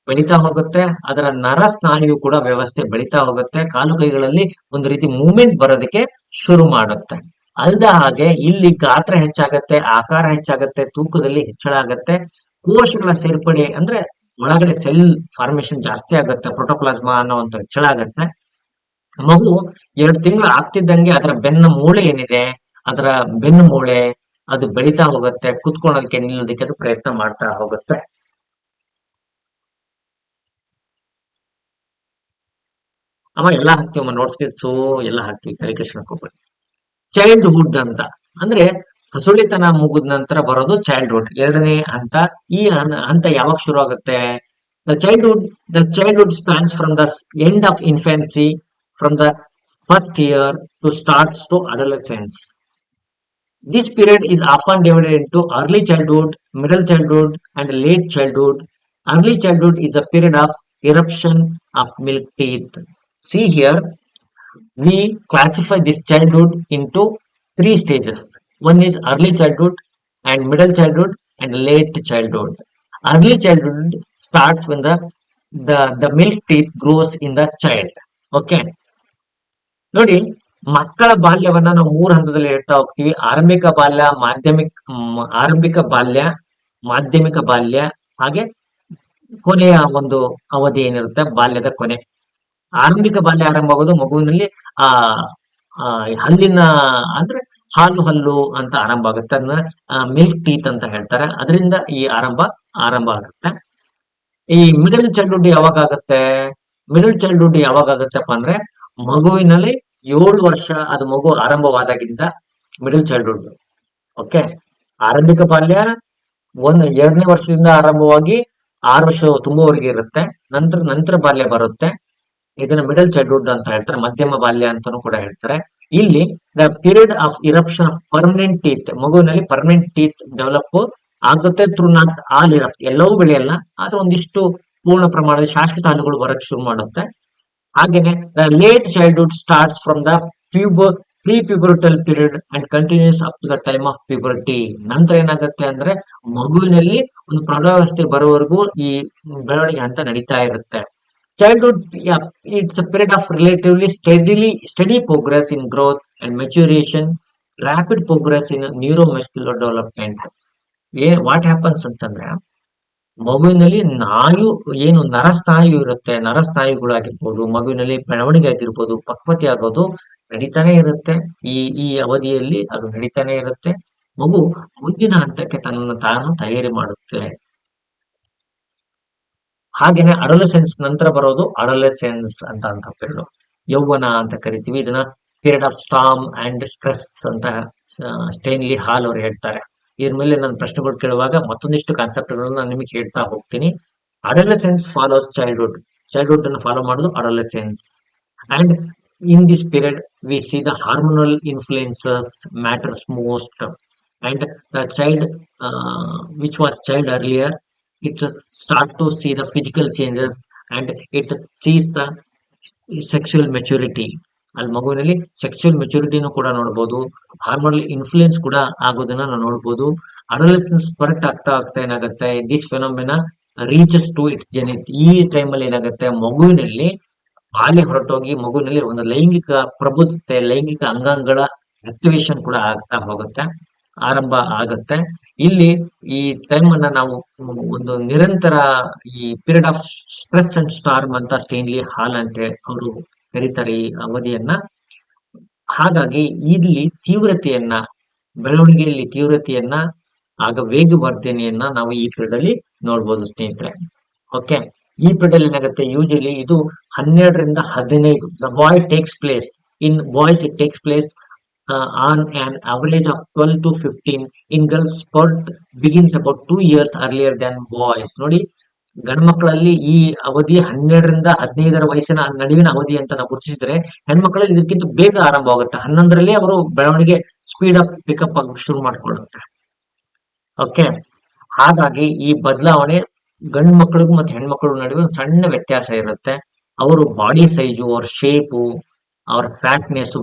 ಬೆಳೀತಾ ಹೋಗುತ್ತೆ, ಅದರ ನರ ಸ್ನಾಯು ಕೂಡ ವ್ಯವಸ್ಥೆ ಬೆಳೀತಾ ಹೋಗುತ್ತೆ, ಕಾಲು ಕೈಗಳಲ್ಲಿ ಒಂದು ರೀತಿ ಮೂವ್ಮೆಂಟ್ ಬರೋದಕ್ಕೆ ಶುರು ಮಾಡುತ್ತೆ. ಅಲ್ದ ಹಾಗೆ ಇಲ್ಲಿ ಗಾತ್ರ ಹೆಚ್ಚಾಗತ್ತೆ, ಆಕಾರ ಹೆಚ್ಚಾಗತ್ತೆ, ತೂಕದಲ್ಲಿ ಹೆಚ್ಚಳ ಆಗತ್ತೆ, ಕೋಶಗಳ ಸೇರ್ಪಡೆ ಅಂದ್ರೆ ಒಳಗಡೆ ಸೆಲ್ ಫಾರ್ಮೇಶನ್ ಜಾಸ್ತಿ ಆಗುತ್ತೆ, ಪ್ರೋಟೋಪ್ಲಾಸ್ಮಾ ಅನ್ನೋ ಒಂದು ಹೆಚ್ಚಳ ಆಗತ್ತೆ. ಮಗು 2 ತಿಂಗಳು ಆಗ್ತಿದ್ದಂಗೆ ಅದರ ಬೆನ್ನ ಮೂಳೆ ಏನಿದೆ, ಅದರ ಬೆನ್ನು ಮೂಳೆ ಅದು ಬೆಳೀತಾ ಹೋಗುತ್ತೆ, ಕುತ್ಕೊಳ್ಳೋದಕ್ಕೆ ನಿಲ್ಲೋದಕ್ಕೆ ಅದು ಪ್ರಯತ್ನ ಮಾಡ್ತಾ ಹೋಗುತ್ತೆ. ಅಮ್ಮ ಎಲ್ಲ ಹಾಕ್ತಿವಮ್ಮ ನೋಟ್ಸ್ ಗಿಟ್ಸು ಎಲ್ಲ ಹಾಕ್ತಿವಿ, ತಲೆ ಕೆಡಿಸ್ಕೊಬೇಡಿ. ಚೈಲ್ಡ್ಹುಡ್ ಅಂತ ಅಂದ್ರೆ ಹಸುಳಿತನ ಮುಗಿದ ನಂತರ ಬರೋದು ಚೈಲ್ಡ್ಹುಡ್, ಎರಡನೇ ಹಂತ. ಈ ಹಂತ ಯಾವಾಗ ಶುರು ಆಗುತ್ತೆ? The childhood the childhood spans from the end of infancy, from the first year to starts to adolescence. This period is often divided into early childhood, middle childhood, and late childhood. Early childhood is a period of eruption of milk teeth. See here, we classify this childhood into three stages. One is early childhood, and middle childhood, and late childhood. Early childhood starts when the milk teeth grows in the child. Okay. ನೋಡಿ, ಮಕ್ಕಳ ಬಾಲ್ಯವನ್ನ ನಾವು ಮೂರು ಹಂತದಲ್ಲಿ ಹೇಳ್ತಾ ಹೋಗ್ತೀವಿ. ಆರಂಭಿಕ ಬಾಲ್ಯ, ಮಾಧ್ಯಮಿಕ ಬಾಲ್ಯ, ಹಾಗೆ ಕೊನೆಯ ಒಂದು ಅವಧಿ ಏನಿರುತ್ತೆ ಬಾಲ್ಯದ ಕೊನೆ. ಆರಂಭಿಕ ಬಾಲ್ಯ ಆರಂಭ ಆಗೋದು ಮಗುವಿನಲ್ಲಿ ಆ ಹಲ್ಲಿನ ಅಂದ್ರೆ ಹಲ್ಲು ಅಂತ ಆರಂಭ ಆಗುತ್ತೆ. ಅದನ್ನ ಮಿಲ್ಕ್ ಟೀತ್ ಅಂತ ಹೇಳ್ತಾರೆ. ಅದರಿಂದ ಈ ಆರಂಭ ಆಗುತ್ತೆ. ಈ ಮಿಡಲ್ ಚೈಲ್ಡ್ಹುಡ್ ಯಾವಾಗ ಆಗುತ್ತೆ? ಮಿಡಲ್ ಚೈಲ್ಡ್ಹುಡ್ ಯಾವಾಗ ಆಗುತ್ತಪ್ಪ ಅಂದ್ರೆ ಮಗುವಿನಲ್ಲಿ 7 ವರ್ಷ ಅದು ಮಗು ಆರಂಭವಾದಾಗಿಂದ ಮಿಡಲ್ ಚೈಲ್ಡ್ಹುಡ್. ಓಕೆ. ಆರಂಭಿಕ ಬಾಲ್ಯ 2ನೇ ವರ್ಷದಿಂದ ಆರಂಭವಾಗಿ 6 ವರ್ಷ ತುಂಬುವವರೆಗೆ ಇರುತ್ತೆ. ನಂತರ ಬಾಲ್ಯ ಬರುತ್ತೆ. ಇದನ್ನ ಮಿಡಲ್ ಚೈಲ್ಡ್ಹುಡ್ ಅಂತ ಹೇಳ್ತಾರೆ, ಮಧ್ಯಮ ಬಾಲ್ಯ ಅಂತಾನೂ ಕೂಡ ಹೇಳ್ತಾರೆ. ಇಲ್ಲಿ the period of eruption of permanent teeth, ಮಗುವಿನಲ್ಲಿ ಪರ್ಮನೆಂಟ್ ಟೀತ್ ಡೆವಲಪ್ ಆಗುತ್ತೆ. ಥ್ರೂ ನಾಟ್ ಆಲ್ ಇರಪ್ಟ್, ಎಲ್ಲವೂ ಬೆಳೆಯಲ್ಲ, ಆದ್ರೆ ಒಂದಿಷ್ಟು ಪೂರ್ಣ ಪ್ರಮಾಣದ ಶಾಶ್ವತ ಹಲ್ಲುಗಳು ಬರಕ್ ಶುರು ಮಾಡುತ್ತೆ. ಹಾಗೇನೆ the late childhood starts from the prepubertal period and continues up to the time of puberty. ನಂತರ ಏನಾಗುತ್ತೆ ಅಂದ್ರೆ ಮಗುವಿನಲ್ಲಿ ಒಂದು ಪ್ರೌಢಾವಸ್ಥೆ ಬರುವವರೆಗೂ ಈ ಬೆಳವಣಿಗೆ ಹಂತ ನಡೀತಾ ಇರುತ್ತೆ. Childhood, yeah, it's a period of relatively steady progress in growth and maturation, rapid progress in neuromuscular development. What happens ಅಂತಂದ್ರೆ ಮಗುವಿನಲ್ಲಿ ಏನು ನರಸ್ನಾಯು ಇರುತ್ತೆ, ನರಸ್ನಾಯುಗಳಾಗಿರ್ಬೋದು, ಮಗುವಿನಲ್ಲಿ ಬೆಳವಣಿಗೆ ಆಗಿರ್ಬೋದು, ಪಕ್ವತೆ ಆಗೋದು ನಡೀತಾನೆ ಇರುತ್ತೆ. ಈ ಅವಧಿಯಲ್ಲಿ ಅದು ನಡೀತಾನೆ ಇರುತ್ತೆ. ಮಗು ಮುಂದಿನ ಹಂತಕ್ಕೆ ತನ್ನನ್ನು ತಾನು ತಯಾರಿ ಮಾಡುತ್ತೆ. ಹಾಗೇನೆ ಅಡೋಲೆಸೆನ್ಸ್ ನಂತರ ಬರೋದು ಅಡೋಲೆಸೆನ್ಸ್ ಅಂತ ಪೀರಿಯಡ್, ಯೌವನ ಅಂತ ಕರಿತೀವಿ. ಇದನ್ನ period of storm and stress ಅಂತ ಸ್ಟೇನ್ಲಿ ಹಾಲ್ ಅವರು ಹೇಳ್ತಾರೆ. ಇದ್ರ ಮೇಲೆ ನಾನು ಪ್ರಶ್ನೆಗಳು ಕೇಳುವಾಗ ಮತ್ತೊಂದಿಷ್ಟು ಕಾನ್ಸೆಪ್ಟ್ಗಳನ್ನ ನಾನು ನಿಮಗೆ ಹೇಳ್ತಾ ಹೋಗ್ತೀನಿ. ಅಡೋಲೆಸೆನ್ಸ್ ಫಾಲೋಸ್ ಚೈಲ್ಡ್ಹುಡ್ ಅನ್ನು ಫಾಲೋ ಮಾಡೋದು adolescence. And in this period we see the hormonal influences matters most. And the child which was child earlier, it start to see the physical changes and it sees the sexual maturity. ಅಲ್ಲಿ ಮಗುವಿನಲ್ಲಿ sexual ಮೆಚುರಿಟಿನೂ ಕೂಡ ನೋಡ್ಬೋದು, hormonal influence ಕೂಡ ಆಗೋದನ್ನ ನಾವು ನೋಡ್ಬೋದು. Adolescence ಪರ್ಟ್ ಆಗ್ತಾ ಏನಾಗುತ್ತೆ, this phenomena reaches to its zenith. ಈ ಟೈಮಲ್ಲಿ ಏನಾಗುತ್ತೆ, ಮಗುವಿನಲ್ಲಿ ಬಾಲ್ಯ ಹೊರಟೋಗಿ ಮಗುವಿನಲ್ಲಿ ಒಂದು ಲೈಂಗಿಕ ಪ್ರಬುದ್ಧತೆ, ಲೈಂಗಿಕ ಅಂಗಾಂಗಗಳ ಆಕ್ಟಿವೇಶನ್ ಕೂಡ ಆಗ್ತಾ ಹೋಗುತ್ತೆ, ಆರಂಭ ಆಗುತ್ತೆ. ಇಲ್ಲಿ ಈ ಟೈಮ್ ಅನ್ನ ನಾವು ಒಂದು ನಿರಂತರ ಈ period of stress and storm ಅಂತ ಸ್ಟೇನ್ಲಿ ಹಾಲ್ ಅಂತ ಅವರು ಕರೀತಾರೆ ಈ ಅವಧಿಯನ್ನ. ಹಾಗಾಗಿ ಇಲ್ಲಿ ಬೆಳವಣಿಗೆಯಲ್ಲಿ ತೀವ್ರತೆಯನ್ನ ಆಗ ವೇಗವರ್ಧನೆಯನ್ನ ನಾವು ಈ ಪೀರಿಯಡ್ ಅಲ್ಲಿ ನೋಡ್ಬೋದು ಸ್ನೇಹಿತರೆ. ಓಕೆ. ಈ ಪೀರಿಯಡ್ ಅಲ್ಲಿ ಏನಾಗುತ್ತೆ, ಯೂಶಲಿ ಇದು 12 ರಿಂದ 15. The boy takes place in boys, it takes place on an average of 12 to 15. In girls, spurt begins about 2 years earlier than boys. ನೋಡಿ, ಗಂಡು ಮಕ್ಕಳಲ್ಲಿ ಈ ಅವಧಿ 12 ರಿಂದ 15 ವಯಸ್ಸಿನ ನಡುವಿನ ಅವಧಿ ಅಂತ ನಾವು ಗುರುತಿಸಿದ್ರೆ, ಹೆಣ್ಮಕ್ಳಲ್ಲಿ ಇದಕ್ಕಿಂತ ಬೇಗ ಆರಂಭ ಆಗುತ್ತೆ. 11ರಲ್ಲಿ ಅವರು ಬೆಳವಣಿಗೆ ಸ್ಪೀಡ್ ಅಪ್ ಪಿಕಪ್ ಆಗಿ ಶುರು ಮಾಡ್ಕೊಳ್ಳುತ್ತೆ. ಓಕೆ. ಹಾಗಾಗಿ ಈ ಬದಲಾವಣೆ ಗಂಡು ಮಕ್ಕಳಿಗೂ ಮತ್ತೆ ಹೆಣ್ಮಕ್ಳ ನಡುವೆ ಒಂದು ಸಣ್ಣ ವ್ಯತ್ಯಾಸ ಇರುತ್ತೆ. ಅವರು ಬಾಡಿ ಸೈಜು, ಅವ್ರ ಶೇಪು, ಅವರ ಫ್ಯಾಟ್ನೆಸ್,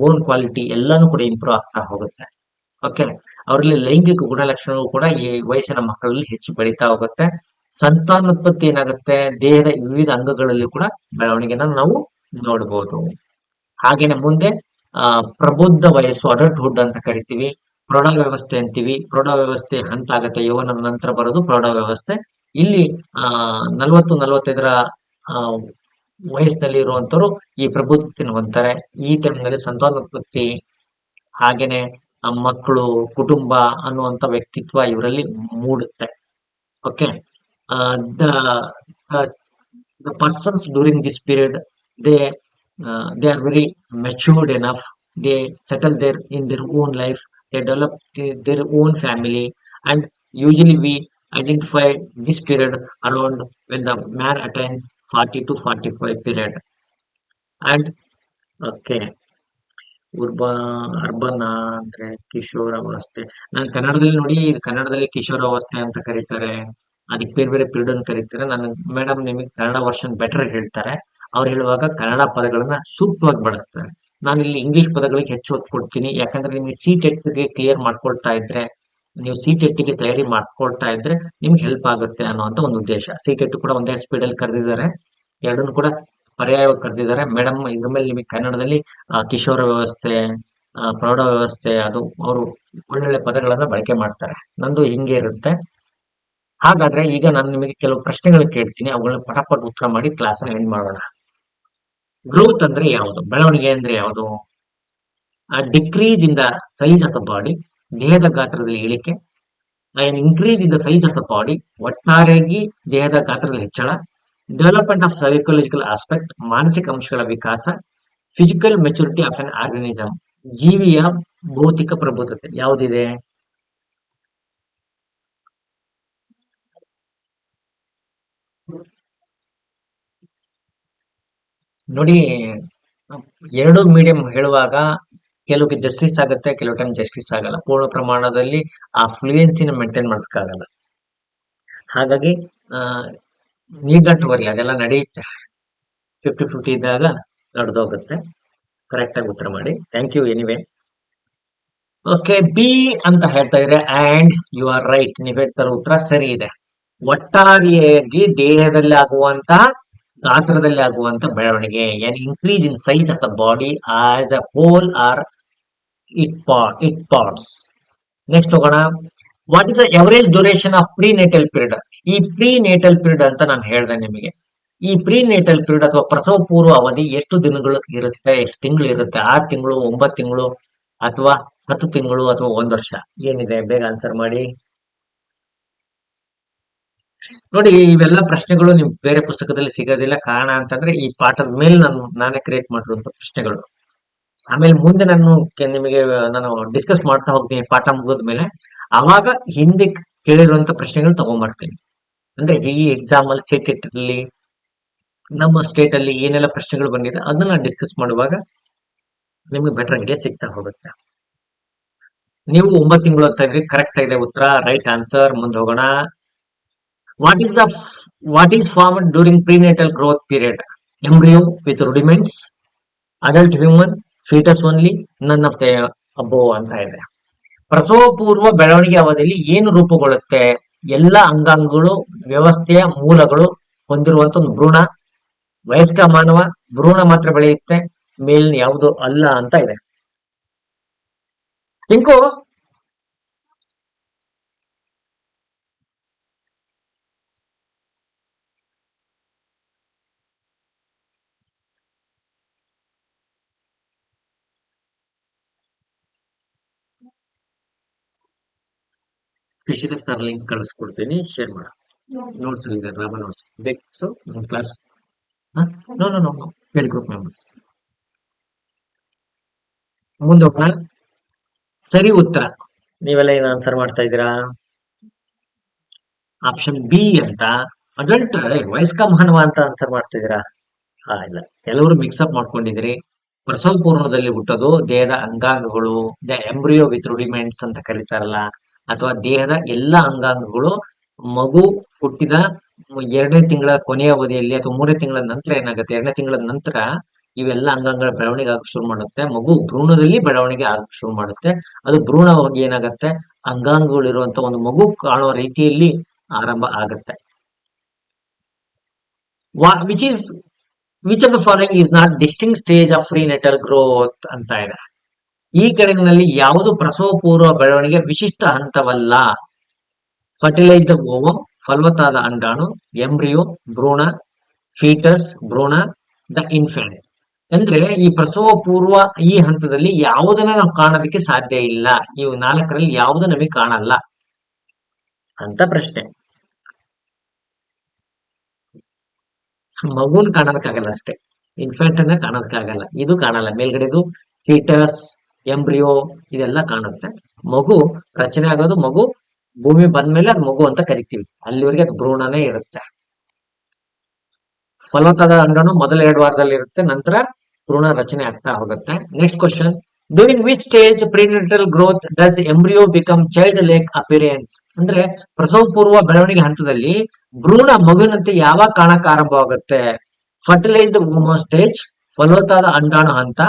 ಬೋನ್ ಕ್ವಾಲಿಟಿ ಎಲ್ಲಾನು ಕೂಡ ಇಂಪ್ರೂವ್ ಆಗ್ತಾ ಹೋಗುತ್ತೆ. ಓಕೆ. ಅವರಲ್ಲಿ ಲೈಂಗಿಕ ಗುಣಲಕ್ಷಣಗಳು ಕೂಡ ಈ ವಯಸ್ಸಿನ ಮಕ್ಕಳಲ್ಲಿ ಹೆಚ್ಚು ಬೆಳೀತಾ ಹೋಗುತ್ತೆ. ಸಂತಾನೋತ್ಪತ್ತಿ ಏನಾಗುತ್ತೆ, ದೇಹದ ವಿವಿಧ ಅಂಗಗಳಲ್ಲಿ ಕೂಡ ಬೆಳವಣಿಗೆನ ನಾವು ನೋಡಬಹುದು. ಹಾಗೇನೆ ಮುಂದೆ ಪ್ರಬುದ್ಧ ವಯಸ್ಸು, ಅಡಲ್ಟ್ಹುಡ್ ಅಂತ ಕರಿತೀವಿ, ಪ್ರೌಢ ವ್ಯವಸ್ಥೆ ಅಂತೀವಿ. ಪ್ರೌಢ ವ್ಯವಸ್ಥೆ ಹಂತ ಆಗುತ್ತೆ, ಯೌವನದ ನಂತರ ಬರೋದು ಪ್ರೌಢ ವ್ಯವಸ್ಥೆ. ಇಲ್ಲಿ 40-45 ವಯಸ್ಸಿನಲ್ಲಿ ಇರುವಂತವರು ಈ ಪ್ರಬುದ್ಧತೆಯನ್ನು ಹೊಂದ್ತಾರೆ. ಈ ಟೈಮ್ನಲ್ಲಿ ಸಂತಾನೋತ್ಪತ್ತಿ, ಹಾಗೇನೆ ಮಕ್ಕಳು, ಕುಟುಂಬ ಅನ್ನುವಂತ ವ್ಯಕ್ತಿತ್ವ ಇವರಲ್ಲಿ ಮೂಡುತ್ತೆ. Okay. The persons during this period they are very matured enough. They settle in their own life. They develop their own family, and usually we identify this period around when the man attains 40 to 45 period. And okay, urban ಅಂದ್ರೆ ಕಿಶೋರಾವಸ್ಥೆ. ನಾನು ಕನ್ನಡದಲ್ಲಿ ನೋಡಿ, ಇದು ಕನ್ನಡದಲ್ಲಿ ಕಿಶೋರಾವಸ್ಥೆ ಅಂತ ಕರೀತಾರೆ, ಅದಕ್ಕೆ ಬೇರೆ ಬೇರೆ ಪೀರಿಯಡ್ ಅಂತ ಕರೀತಾರೆ. ನಾನು ಮೇಡಮ್ ನಿಮಗೆ ಕನ್ನಡ ವರ್ಷನ್ ಬೆಟರ್ ಹೇಳ್ತಾರೆ. ಅವ್ರು ಹೇಳುವಾಗ ಕನ್ನಡ ಪದಗಳನ್ನ ಸೂಕ್ತವಾಗಿ ಬಳಸ್ತಾರೆ. ನಾನು ಇಲ್ಲಿ ಇಂಗ್ಲಿಷ್ ಪದಗಳಿಗೆ ಹೆಚ್ಚು ಒತ್ತು ಕೊಡ್ತೀನಿ, ಯಾಕಂದ್ರೆ ನಿಮಗೆ ಸಿ ಟೆಟ್ಗೆ ಕ್ಲಿಯರ್ ಮಾಡ್ಕೊಳ್ತಾ ಇದ್ರೆ, ನೀವು ಸಿ ಟೆಟ್ಗೆ ತಯಾರಿ ಮಾಡ್ಕೊಳ್ತಾ ಇದ್ರೆ ನಿಮ್ಗೆ ಹೆಲ್ಪ್ ಆಗುತ್ತೆ ಅನ್ನೋಂಥ ಒಂದು ಉದ್ದೇಶ. ಸಿ ಟೆಟ್ ಕೂಡ ಒಂದೇ ಸ್ಪೀಡಲ್ಲಿ ಕರೆದಿದ್ದಾರೆ, ಎರಡನ್ನು ಕೂಡ ಪರ್ಯಾಯವಾಗಿ ಕರೆದಿದ್ದಾರೆ. ಮೇಡಮ್ ಇದ್ರ ಮೇಲೆ ನಿಮಗೆ ಕನ್ನಡದಲ್ಲಿ ಕಿಶೋರ ವ್ಯವಸ್ಥೆ, ಪ್ರೌಢ ವ್ಯವಸ್ಥೆ, ಅದು ಅವರು ಒಳ್ಳೊಳ್ಳೆ ಪದಗಳನ್ನ ಬಳಕೆ ಮಾಡ್ತಾರೆ. ನಂದು ಹಿಂಗೆ ಇರುತ್ತೆ. ಹಾಗಾದ್ರೆ ಈಗ ನಾನು ನಿಮಗೆ ಕೆಲವು ಪ್ರಶ್ನೆಗಳು ಕೇಳ್ತೀನಿ, ಅವುಗಳನ್ನ ಪಟಾಪಟ್ ಉತ್ತರ ಮಾಡಿ ಕ್ಲಾಸ್ ಎಂಡ್ ಮಾಡೋಣ. ಗ್ರೋತ್ ಅಂದ್ರೆ ಯಾವುದು? ಬೆಳವಣಿಗೆ ಅಂದ್ರೆ ಯಾವುದು? Decrease in the size of the body, ದೇಹದ ಗಾತ್ರದಲ್ಲಿ ಇಳಿಕೆ. Increase in the size of the body, ಒಟ್ಟಾರೆಯಾಗಿ ದೇಹದ ಗಾತ್ರದಲ್ಲಿ ಹೆಚ್ಚಳ. ಡೆವಲಪ್ಮೆಂಟ್ ಆಫ್ ಸೈಕಾಲಜಿಕಲ್ ಆಸ್ಪೆಕ್ಟ್, ಮಾನಸಿಕ ಅಂಶಗಳ ವಿಕಾಸ. Physical maturity of an organism, ಜೀವಿಯ ಭೌತಿಕ ಪ್ರಬುದ್ಧತೆ. ಯಾವುದಿದೆ? ನೋಡಿ, ಎರಡು ಮೀಡಿಯಂ ಹೇಳುವಾಗ ಕೆಲವು ಜಸ್ಟಿಸ್ ಆಗುತ್ತೆ, ಕೆಲವು ಟೈಮ್ ಜಸ್ಟಿಸ್ ಆಗಲ್ಲ. ಪೂರ್ಣ ಪ್ರಮಾಣದಲ್ಲಿ ಆ ಫ್ಲೂಯೆನ್ಸಿನ ಮೇಂಟೈನ್ ಮಾಡೋದಕ್ಕಾಗಲ್ಲ. ಹಾಗಾಗಿ ನೀಡ್ ನಾಟ್ ವರಿ, ಅದೆಲ್ಲ ನಡೆಯುತ್ತೆ. 50-50 ಇದ್ದಾಗ ನಡೆದೋಗುತ್ತೆ. ಕರೆಕ್ಟ್ ಆಗಿ ಉತ್ತರ ಮಾಡಿ. Thank you anyway. Okay, B ಅಂತ ಹೇಳ್ತಾ ಇದ್ರೆ, ಅಂಡ್ ಯು ಆರ್ ರೈಟ್. ನೀವು ಹೇಳ್ತಾರ ಉತ್ತರ ಸರಿ ಇದೆ. ಒಟ್ಟಾರೆಯಾಗಿ ದೇಹದಲ್ಲಿ ಆಗುವಂತಹ, ಗಾತ್ರದಲ್ಲಿ ಆಗುವಂತ ಬೆಳವಣಿಗೆ, increase in size of the body as a whole or it parts. Next ಹೋಗೋಣ. What is the average duration of prenatal period? ಈ ಪ್ರಿನೇಟಲ್ ಪೀರಿಯಡ್ ಅಂತ ನಾನು ಹೇಳಿದೆ ನಿಮಗೆ. ಈ ಪ್ರಿನೇಟಲ್ ಪೀರಿಯಡ್ ಅಥವಾ ಪ್ರಸವ ಪೂರ್ವ ಅವಧಿ ಎಷ್ಟು ದಿನಗಳು ಇರುತ್ತೆ, ಎಷ್ಟು ತಿಂಗಳು ಇರುತ್ತೆ? 6 ತಿಂಗಳು, 9 ತಿಂಗಳು, ಅಥವಾ 10 ತಿಂಗಳು, ಅಥವಾ 1 ವರ್ಷ? ಏನಿದೆ? ಬೇಗ ಆನ್ಸರ್ ಮಾಡಿ. ನೋಡಿ, ಇವೆಲ್ಲ ಪ್ರಶ್ನೆಗಳು ನಿಮ್ ಬೇರೆ ಪುಸ್ತಕದಲ್ಲಿ ಸಿಗೋದಿಲ್ಲ. ಕಾರಣ ಅಂತಂದ್ರೆ ಈ ಪಾಠದ ಮೇಲೆ ನಾನೇ ಕ್ರಿಯೇಟ್ ಮಾಡಿರುವಂತ ಪ್ರಶ್ನೆಗಳು. ಆಮೇಲೆ ಮುಂದೆ ನಿಮಗೆ ನಾನು ಡಿಸ್ಕಸ್ ಮಾಡ್ತಾ ಹೋಗ್ತೀನಿ ಪಾಠ ಮುಗಿದ್ಮೇಲೆ. ಅವಾಗ ಹಿಂದೆ ಕೇಳಿರುವಂತ ಪ್ರಶ್ನೆಗಳು ತಗೊಂಡ್ಬರ್ತೀನಿ. ಅಂದ್ರೆ ಈ ಎಕ್ಸಾಮ್ ಅಲ್ಲಿ ಸ್ಟೇಟ್ ಅಲ್ಲಿ, ನಮ್ಮ ಸ್ಟೇಟ್ ಅಲ್ಲಿ ಏನೆಲ್ಲ ಪ್ರಶ್ನೆಗಳು ಬಂದಿದೆ ಅದನ್ನ ಡಿಸ್ಕಸ್ ಮಾಡುವಾಗ ನಿಮ್ಗೆ ಬೆಟರ್ ಐಡಿಯಾ ಸಿಗ್ತಾ ಹೋಗುತ್ತೆ. ನೀವು 9 ತಿಂಗಳು ಅಂತ ಇದ್ರಿ, ಕರೆಕ್ಟ್ ಇದೆ ಉತ್ತರ, ರೈಟ್ ಆನ್ಸರ್. ಮುಂದೆ ಹೋಗೋಣ. What is formed during prenatal growth period? Embryo with rudiments, adult human, fetus only, none of the above ಅಂತ ಇದೆ. ಪ್ರಸವ ಪೂರ್ವ ಬೆಳವಣಿಗೆ ಅವಧಿಯಲ್ಲಿ ಏನು ರೂಪುಗೊಳ್ಳುತ್ತೆ? ಎಲ್ಲ ಅಂಗಾಂಗಗಳು, ವ್ಯವಸ್ಥೆಯ ಮೂಲಗಳು ಹೊಂದಿರುವಂತ ಒಂದು ಭ್ರೂಣ. ವಯಸ್ಕ ಮಾನವ, ಭ್ರೂಣ ಮಾತ್ರ ಬೆಳೆಯುತ್ತೆ, ಮೇಲ್ ಯಾವುದು ಅಲ್ಲ ಅಂತ ಇದೆ. ಇಂಕೋ ಫಿಶಿಗೆ ಸರ್ ಲಿಂಕ್ ಕಳಿಸ್ಕೊಡ್ತೀನಿ, ಶೇರ್ ಮಾಡ. ನೋಟ್ಸ್ ಇದೆ, ರಾಮನ್ ನೋಟ್ಸ್ ಬೇಕು. So class no no no no ಹೇಳಿ ಗ್ರೂಪ್ ಮೆಂಬರ್ಸ್. ಮುಂದೆ ಹೋಗೋಣ. ಸರಿ ಉತ್ತರ ನೀವೆಲ್ಲ ಏನು ಆನ್ಸರ್ ಮಾಡ್ತಾ ಇದ್ದೀರಾ? ಆಪ್ಷನ್ ಬಿ ಅಂತ, ಅಡಲ್ಟ್ ವಯಸ್ಕ ಮಾನವ ಅಂತ ಆನ್ಸರ್ ಮಾಡ್ತಿದ್ದೀರಾ? ಇಲ್ಲ, ಕೆಲವರು ಮಿಕ್ಸಪ್ ಮಾಡ್ಕೊಂಡಿದ್ರಿ. ಪ್ರಸವ ಪೂರ್ವದಲ್ಲಿ ಹುಟ್ಟೋದು ದೇಹದ ಅಂಗಾಂಗಗಳು, ದ ಎಂಬ್ರಿಯೋ ವಿತ್ ರುಡಿಮೆಂಟ್ಸ್ ಅಂತ ಕರೀತಾರಲ್ಲ, ಅಥವಾ ದೇಹದ ಎಲ್ಲ ಅಂಗಾಂಗಗಳು ಮಗು ಹುಟ್ಟಿದ 2ನೇ ತಿಂಗಳ ಕೊನೆಯ ಅವಧಿಯಲ್ಲಿ ಅಥವಾ 3ನೇ ತಿಂಗಳ ನಂತರ ಏನಾಗುತ್ತೆ, 2ನೇ ತಿಂಗಳ ನಂತರ ಇವೆಲ್ಲ ಅಂಗಾಂಗಗಳ ಬೆಳವಣಿಗೆ ಆಗಕ್ಕೆ ಶುರು ಮಾಡುತ್ತೆ. ಮಗು ಭ್ರೂಣದಲ್ಲಿ ಬೆಳವಣಿಗೆ ಆಗಕ್ಕೆ ಶುರು ಮಾಡುತ್ತೆ. ಅದು ಭ್ರೂಣವಾಗಿ ಏನಾಗುತ್ತೆ, ಅಂಗಾಂಗಗಳು ಇರುವಂತ ಒಂದು ಮಗು ಕಾಣುವ ರೀತಿಯಲ್ಲಿ ಆರಂಭ ಆಗುತ್ತೆ. Which of the following is not distinct stage of prenatal growth ಅಂತ ಇದೆ. ಈ ಕೆಳಗಿನಲ್ಲಿ ಯಾವುದು ಪ್ರಸವ ಪೂರ್ವ ಬೆಳವಣಿಗೆ ವಿಶಿಷ್ಟ ಹಂತವಲ್ಲ? ಫರ್ಟಿಲೈಸ್ಡ್ ಓವಮ್, ಫಲವತ್ತಾದ ಅಂಡಾಣು, ಎಂಬ್ರಿಯೋ ಭ್ರೂಣ, ಫೀಟಸ್ ಭ್ರೂಣ, ದ ಇನ್ಫೆಂಟ್. ಅಂದ್ರೆ ಈ ಪ್ರಸವ ಪೂರ್ವ ಈ ಹಂತದಲ್ಲಿ ಯಾವುದನ್ನ ನಾವು ಕಾಣೋದಕ್ಕೆ ಸಾಧ್ಯ ಇಲ್ಲ. ಇವು 4ರಲ್ಲಿ ಯಾವುದು ನಮಗೆ ಕಾಣಲ್ಲ ಅಂತ ಪ್ರಶ್ನೆ. ಮಗುನ್ ಕಾಣೋದಕ್ಕಾಗಲ್ಲ ಅಷ್ಟೇ. ಇನ್ಫೆಂಟ್ ಅನ್ನ ಕಾಣೋದಕ್ಕಾಗಲ್ಲ, ಇದು ಕಾಣಲ್ಲ. ಮೇಲ್ಗಡೆದು ಫೀಟಸ್, ಎಂಬ್ರಿಯೋ ಇದೆಲ್ಲ ಕಾಣುತ್ತೆ. ಮಗು ರಚನೆ ಆಗೋದು, ಮಗು ಭೂಮಿ ಬಂದ್ಮೇಲೆ ಅದು ಮಗು ಅಂತ ಕರಿತೀವಿ, ಅಲ್ಲಿವರೆಗೆ ಅದು ಭ್ರೂಣನೇ ಇರುತ್ತೆ. ಫಲವತ್ತಾದ ಅಂಡಾಣು ಮೊದಲ 2 ವಾರದಲ್ಲಿ ಇರುತ್ತೆ, ನಂತರ ಭ್ರೂಣ ರಚನೆ ಆಗ್ತಾ ಹೋಗುತ್ತೆ. Next question, during which stage prenatal growth does embryo become child like appearance? ಅಂದ್ರೆ ಪ್ರಸವ ಪೂರ್ವ ಬೆಳವಣಿಗೆ ಹಂತದಲ್ಲಿ ಭ್ರೂಣ ಮಗುವಿನಂತೆ ಯಾವಾಗ ಕಾಣಕ್ಕೆ ಆರಂಭವಾಗುತ್ತೆ? ಫರ್ಟಿಲೈಸ್ಡ್ ಓಮೋ ಸ್ಟೇಜ್, ಫಲವತ್ತಾದ ಅಂಡಾಣು ಹಂತ,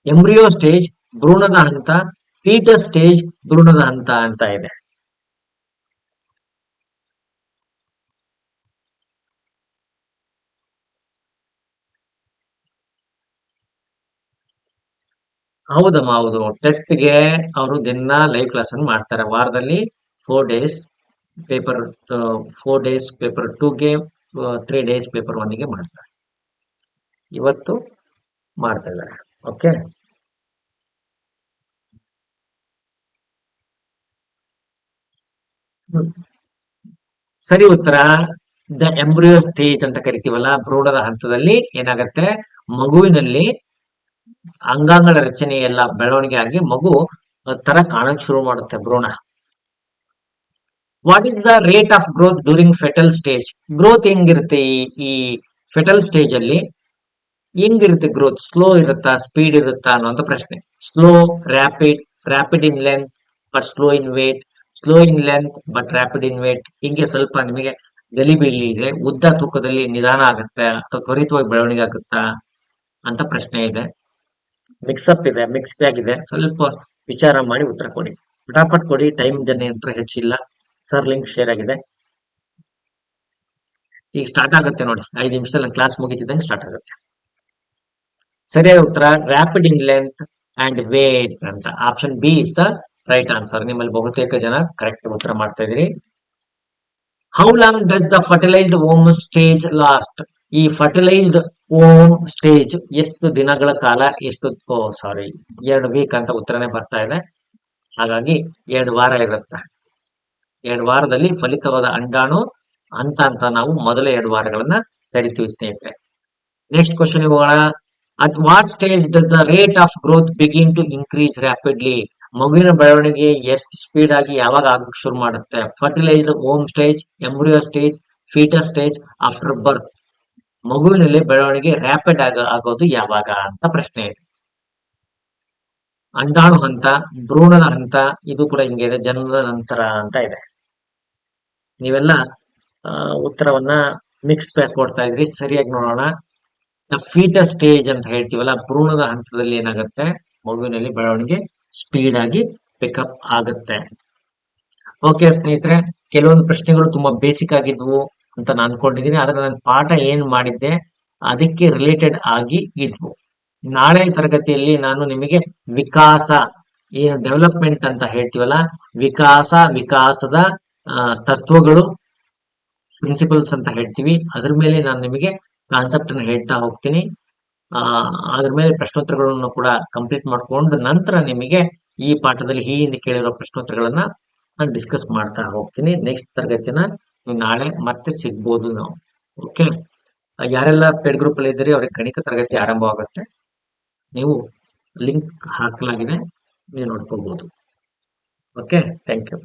ಎಂಬ್ರಿಯೋ ಸ್ಟೇಜ್ ಭ್ರೂಣದ ಹಂತ, ಫೀಟಸ್ ಸ್ಟೇಜ್ ಭ್ರೂಣದ ಹಂತ ಅಂತ ಇದೆ. ಹೌದಮ್ಮ, ಹೌದು. ಟೆಟ್ಗೆ ಅವರು ದಿನ ಲೈವ್ ಕ್ಲಾಸ್ ಅನ್ನು ಮಾಡ್ತಾರೆ. ವಾರದಲ್ಲಿ 4 ಡೇಸ್ ಪೇಪರ್ 4 ಡೇಸ್ ಪೇಪರ್ 2ಗೆ, 3 ಡೇಸ್ ಪೇಪರ್ 1ಗೆ ಮಾಡ್ತಾರೆ. ಇವತ್ತು ಮಾಡ್ತಾ ಇದ್ದಾರೆ. ಓಕೆ, ಸರಿ ಉತ್ತರ. ದ ಎಂಬ್ರಿಯೋ ಸ್ಟೇಜ್ ಅಂತ ಕರಿತೀವಲ್ಲ, ಭ್ರೂಣದ ಹಂತದಲ್ಲಿ ಏನಾಗತ್ತೆ, ಮಗುವಿನಲ್ಲಿ ಅಂಗಾಂಗಗಳ ರಚನೆ ಎಲ್ಲ ಬೆಳವಣಿಗೆ ಆಗಿ ಮಗು ತರ ಕಾಣಕ್ ಶುರು ಮಾಡುತ್ತೆ ಭ್ರೂಣ. What is the rate of growth during foetal stage? Growth ಹೆಂಗಿರುತ್ತೆ ಈ ಫೆಟಲ್ ಸ್ಟೇಜ್ ಅಲ್ಲಿ? ಹೆಂಗಿರುತ್ತೆ ಗ್ರೋತ್? ಸ್ಲೋ ಇರುತ್ತಾ, ಸ್ಪೀಡ್ ಇರುತ್ತಾ ಅನ್ನೋಂಥ ಪ್ರಶ್ನೆ. Slow, rapid, rapid in length but slow in weight, slow in length but rapid in weight. ಹಿಂಗೆ ಸ್ವಲ್ಪ ನಿಮಗೆ ಗಲಿಬಿಲಿ ಇದೆ. ಉದ್ದ ತೂಕದಲ್ಲಿ ನಿಧಾನ ಆಗುತ್ತೆ ಅಥವಾ ತ್ವರಿತವಾಗಿ ಬೆಳವಣಿಗೆ ಆಗುತ್ತಾ ಅಂತ ಪ್ರಶ್ನೆ ಇದೆ. ಮಿಕ್ಸಪ್ ಇದೆ, ಮಿಕ್ಸ್ ಬ್ಯಾಗ್ ಇದೆ. ಸ್ವಲ್ಪ ವಿಚಾರ ಮಾಡಿ ಉತ್ತರ ಕೊಡಿ, ಫಟಾಫಟ್ ಕೊಡಿ. ಟೈಮ್ ಜರ್ನಿ ಅಂತ ಹೆಚ್ಚಿಲ್ಲ. ಸರ್ ಲಿಂಕ್ ಶೇರ್ ಆಗಿದೆ, ಈಗ ಸ್ಟಾರ್ಟ್ ಆಗುತ್ತೆ ನೋಡಿ. 5 ನಿಮಿಷದಲ್ಲಿ ಕ್ಲಾಸ್ ಮುಗಿತಿದ್ದಂಗೆ ಸ್ಟಾರ್ಟ್ ಆಗುತ್ತೆ. ಸರಿಯಾದ ಉತ್ತರ rapid in length and weight ಅಂತ. Option B is the right answer. ನಿಮ್ಮಲ್ಲಿ ಬಹುತೇಕ ಜನ ಕರೆಕ್ಟ್ ಉತ್ತರ ಮಾಡ್ತಾ ಇದ್ರಿ. How long does the fertilized ovum stage last? ಈ ಫರ್ಟಿಲೈಸ್ಡ್ ಓಮ್ ಸ್ಟೇಜ್ ಎಷ್ಟು ದಿನಗಳ ಕಾಲ, ಎಷ್ಟು, ಸಾರಿ 2 ವೀಕ್ ಅಂತ ಉತ್ತರನೇ ಬರ್ತಾ ಇದೆ. ಹಾಗಾಗಿ 2 ವಾರ ಇರುತ್ತೆ. 2 ವಾರದಲ್ಲಿ ಫಲಿತವಾದ ಅಂಡಾಣು ಹಂತ ಅಂತ ನಾವು ಮೊದಲ 2 ವಾರಗಳನ್ನ ಕರಿತೀವಿ ಸ್ನೇಹಿತರೆ. ನೆಕ್ಸ್ಟ್ ಕ್ವಶನ್ ಹೋಗೋಣ. At what stage does the rate of growth begin to increase rapidly? ಮಗುವಿನ ಬೆಳವಣಿಗೆ ಎಷ್ಟು ಸ್ಪೀಡ್ ಆಗಿ ಯಾವಾಗ ಆಗಕ್ಕೆ ಶುರು ಮಾಡುತ್ತೆ? Fertilized ovum stage, embryo stage, foetus stage, after birth. ಮಗುವಿನಲ್ಲಿ ಬೆಳವಣಿಗೆ ರ್ಯಾಪಿಡ್ ಆಗೋದು ಯಾವಾಗ ಅಂತ ಪ್ರಶ್ನೆ ಇದೆ. ಅಂಡಾಣು ಹಂತ, ಭ್ರೂಣದ ಹಂತ, ಇದು ಕೂಡ ಹಿಂಗೆ ಇದೆ, ಜನ್ಮದ ನಂತರ ಅಂತ ಇದೆ. ನೀವೆಲ್ಲ ಉತ್ತರವನ್ನ ಮಿಕ್ಸ್ ಬ್ಯಾಗ್ ಕೊಡ್ತಾ ಇದ್ರಿ. ಸರಿಯಾಗಿ ನೋಡೋಣ. ಫೀಟಸ್ ಸ್ಟೇಜ್ ಅಂತ ಹೇಳ್ತೀವಲ್ಲ, ಭ್ರೂಣದ ಹಂತದಲ್ಲಿ ಏನಾಗುತ್ತೆ, ಮಗುವಿನಲ್ಲಿ ಬೆಳವಣಿಗೆ ಸ್ಪೀಡ್ ಆಗಿ ಪಿಕಪ್ ಆಗುತ್ತೆ. ಓಕೆ ಸ್ನೇಹಿತರೆ, ಕೆಲವೊಂದು ಪ್ರಶ್ನೆಗಳು ತುಂಬಾ ಬೇಸಿಕ್ ಆಗಿದ್ವು ಅಂತ ನಾನು ಅನ್ಕೊಂಡಿದ್ದೀನಿ. ಆದ್ರೆ ನಾನು ಪಾಠ ಏನ್ ಮಾಡಿದ್ದೆ ಅದಕ್ಕೆ ರಿಲೇಟೆಡ್ ಆಗಿ ಇದ್ವು. ನಾಳೆ ತರಗತಿಯಲ್ಲಿ ನಾನು ನಿಮಗೆ ವಿಕಾಸ, ಏನು ಡೆವಲಪ್ಮೆಂಟ್ ಅಂತ ಹೇಳ್ತೀವಲ್ಲ, ವಿಕಾಸದ ತತ್ವಗಳು, ಪ್ರಿನ್ಸಿಪಲ್ಸ್ ಅಂತ ಹೇಳ್ತೀವಿ, ಅದ್ರ ಮೇಲೆ ನಾನು ನಿಮಗೆ ಕಾನ್ಸೆಪ್ಟ್ ಅನ್ನು ಹೇಳ್ತಾ ಹೋಗ್ತೀನಿ. ಅದ್ರ ಮೇಲೆ ಪ್ರಶ್ನೋತ್ತರಗಳನ್ನು ಕೂಡ ಕಂಪ್ಲೀಟ್ ಮಾಡ್ಕೊಂಡು ನಂತರ ನಿಮಗೆ ಈ ಪಾಠದಲ್ಲಿ ಈ ಹಿಂದೆ ಕೇಳಿರೋ ಪ್ರಶ್ನೋತ್ತರಗಳನ್ನ ನಾನು ಡಿಸ್ಕಸ್ ಮಾಡ್ತಾ ಹೋಗ್ತೀನಿ. ನೆಕ್ಸ್ಟ್ ತರಗತಿನ ನಾಳೆ ಮತ್ತೆ ಸಿಗ್ಬೋದು ನಾವು. ಓಕೆ, ಯಾರೆಲ್ಲ ಪೇಡ್ ಗ್ರೂಪ್ ಅಲ್ಲಿ ಇದ್ದೀರಿ ಅವ್ರಿಗೆ ಗಣಿತ ತರಗತಿ ಆರಂಭವಾಗುತ್ತೆ. ನೀವು ಲಿಂಕ್ ಹಾಕಲಾಗಿದೆ, ನೀವು ನೋಡ್ಕೋಬಹುದು. Okay, thank you.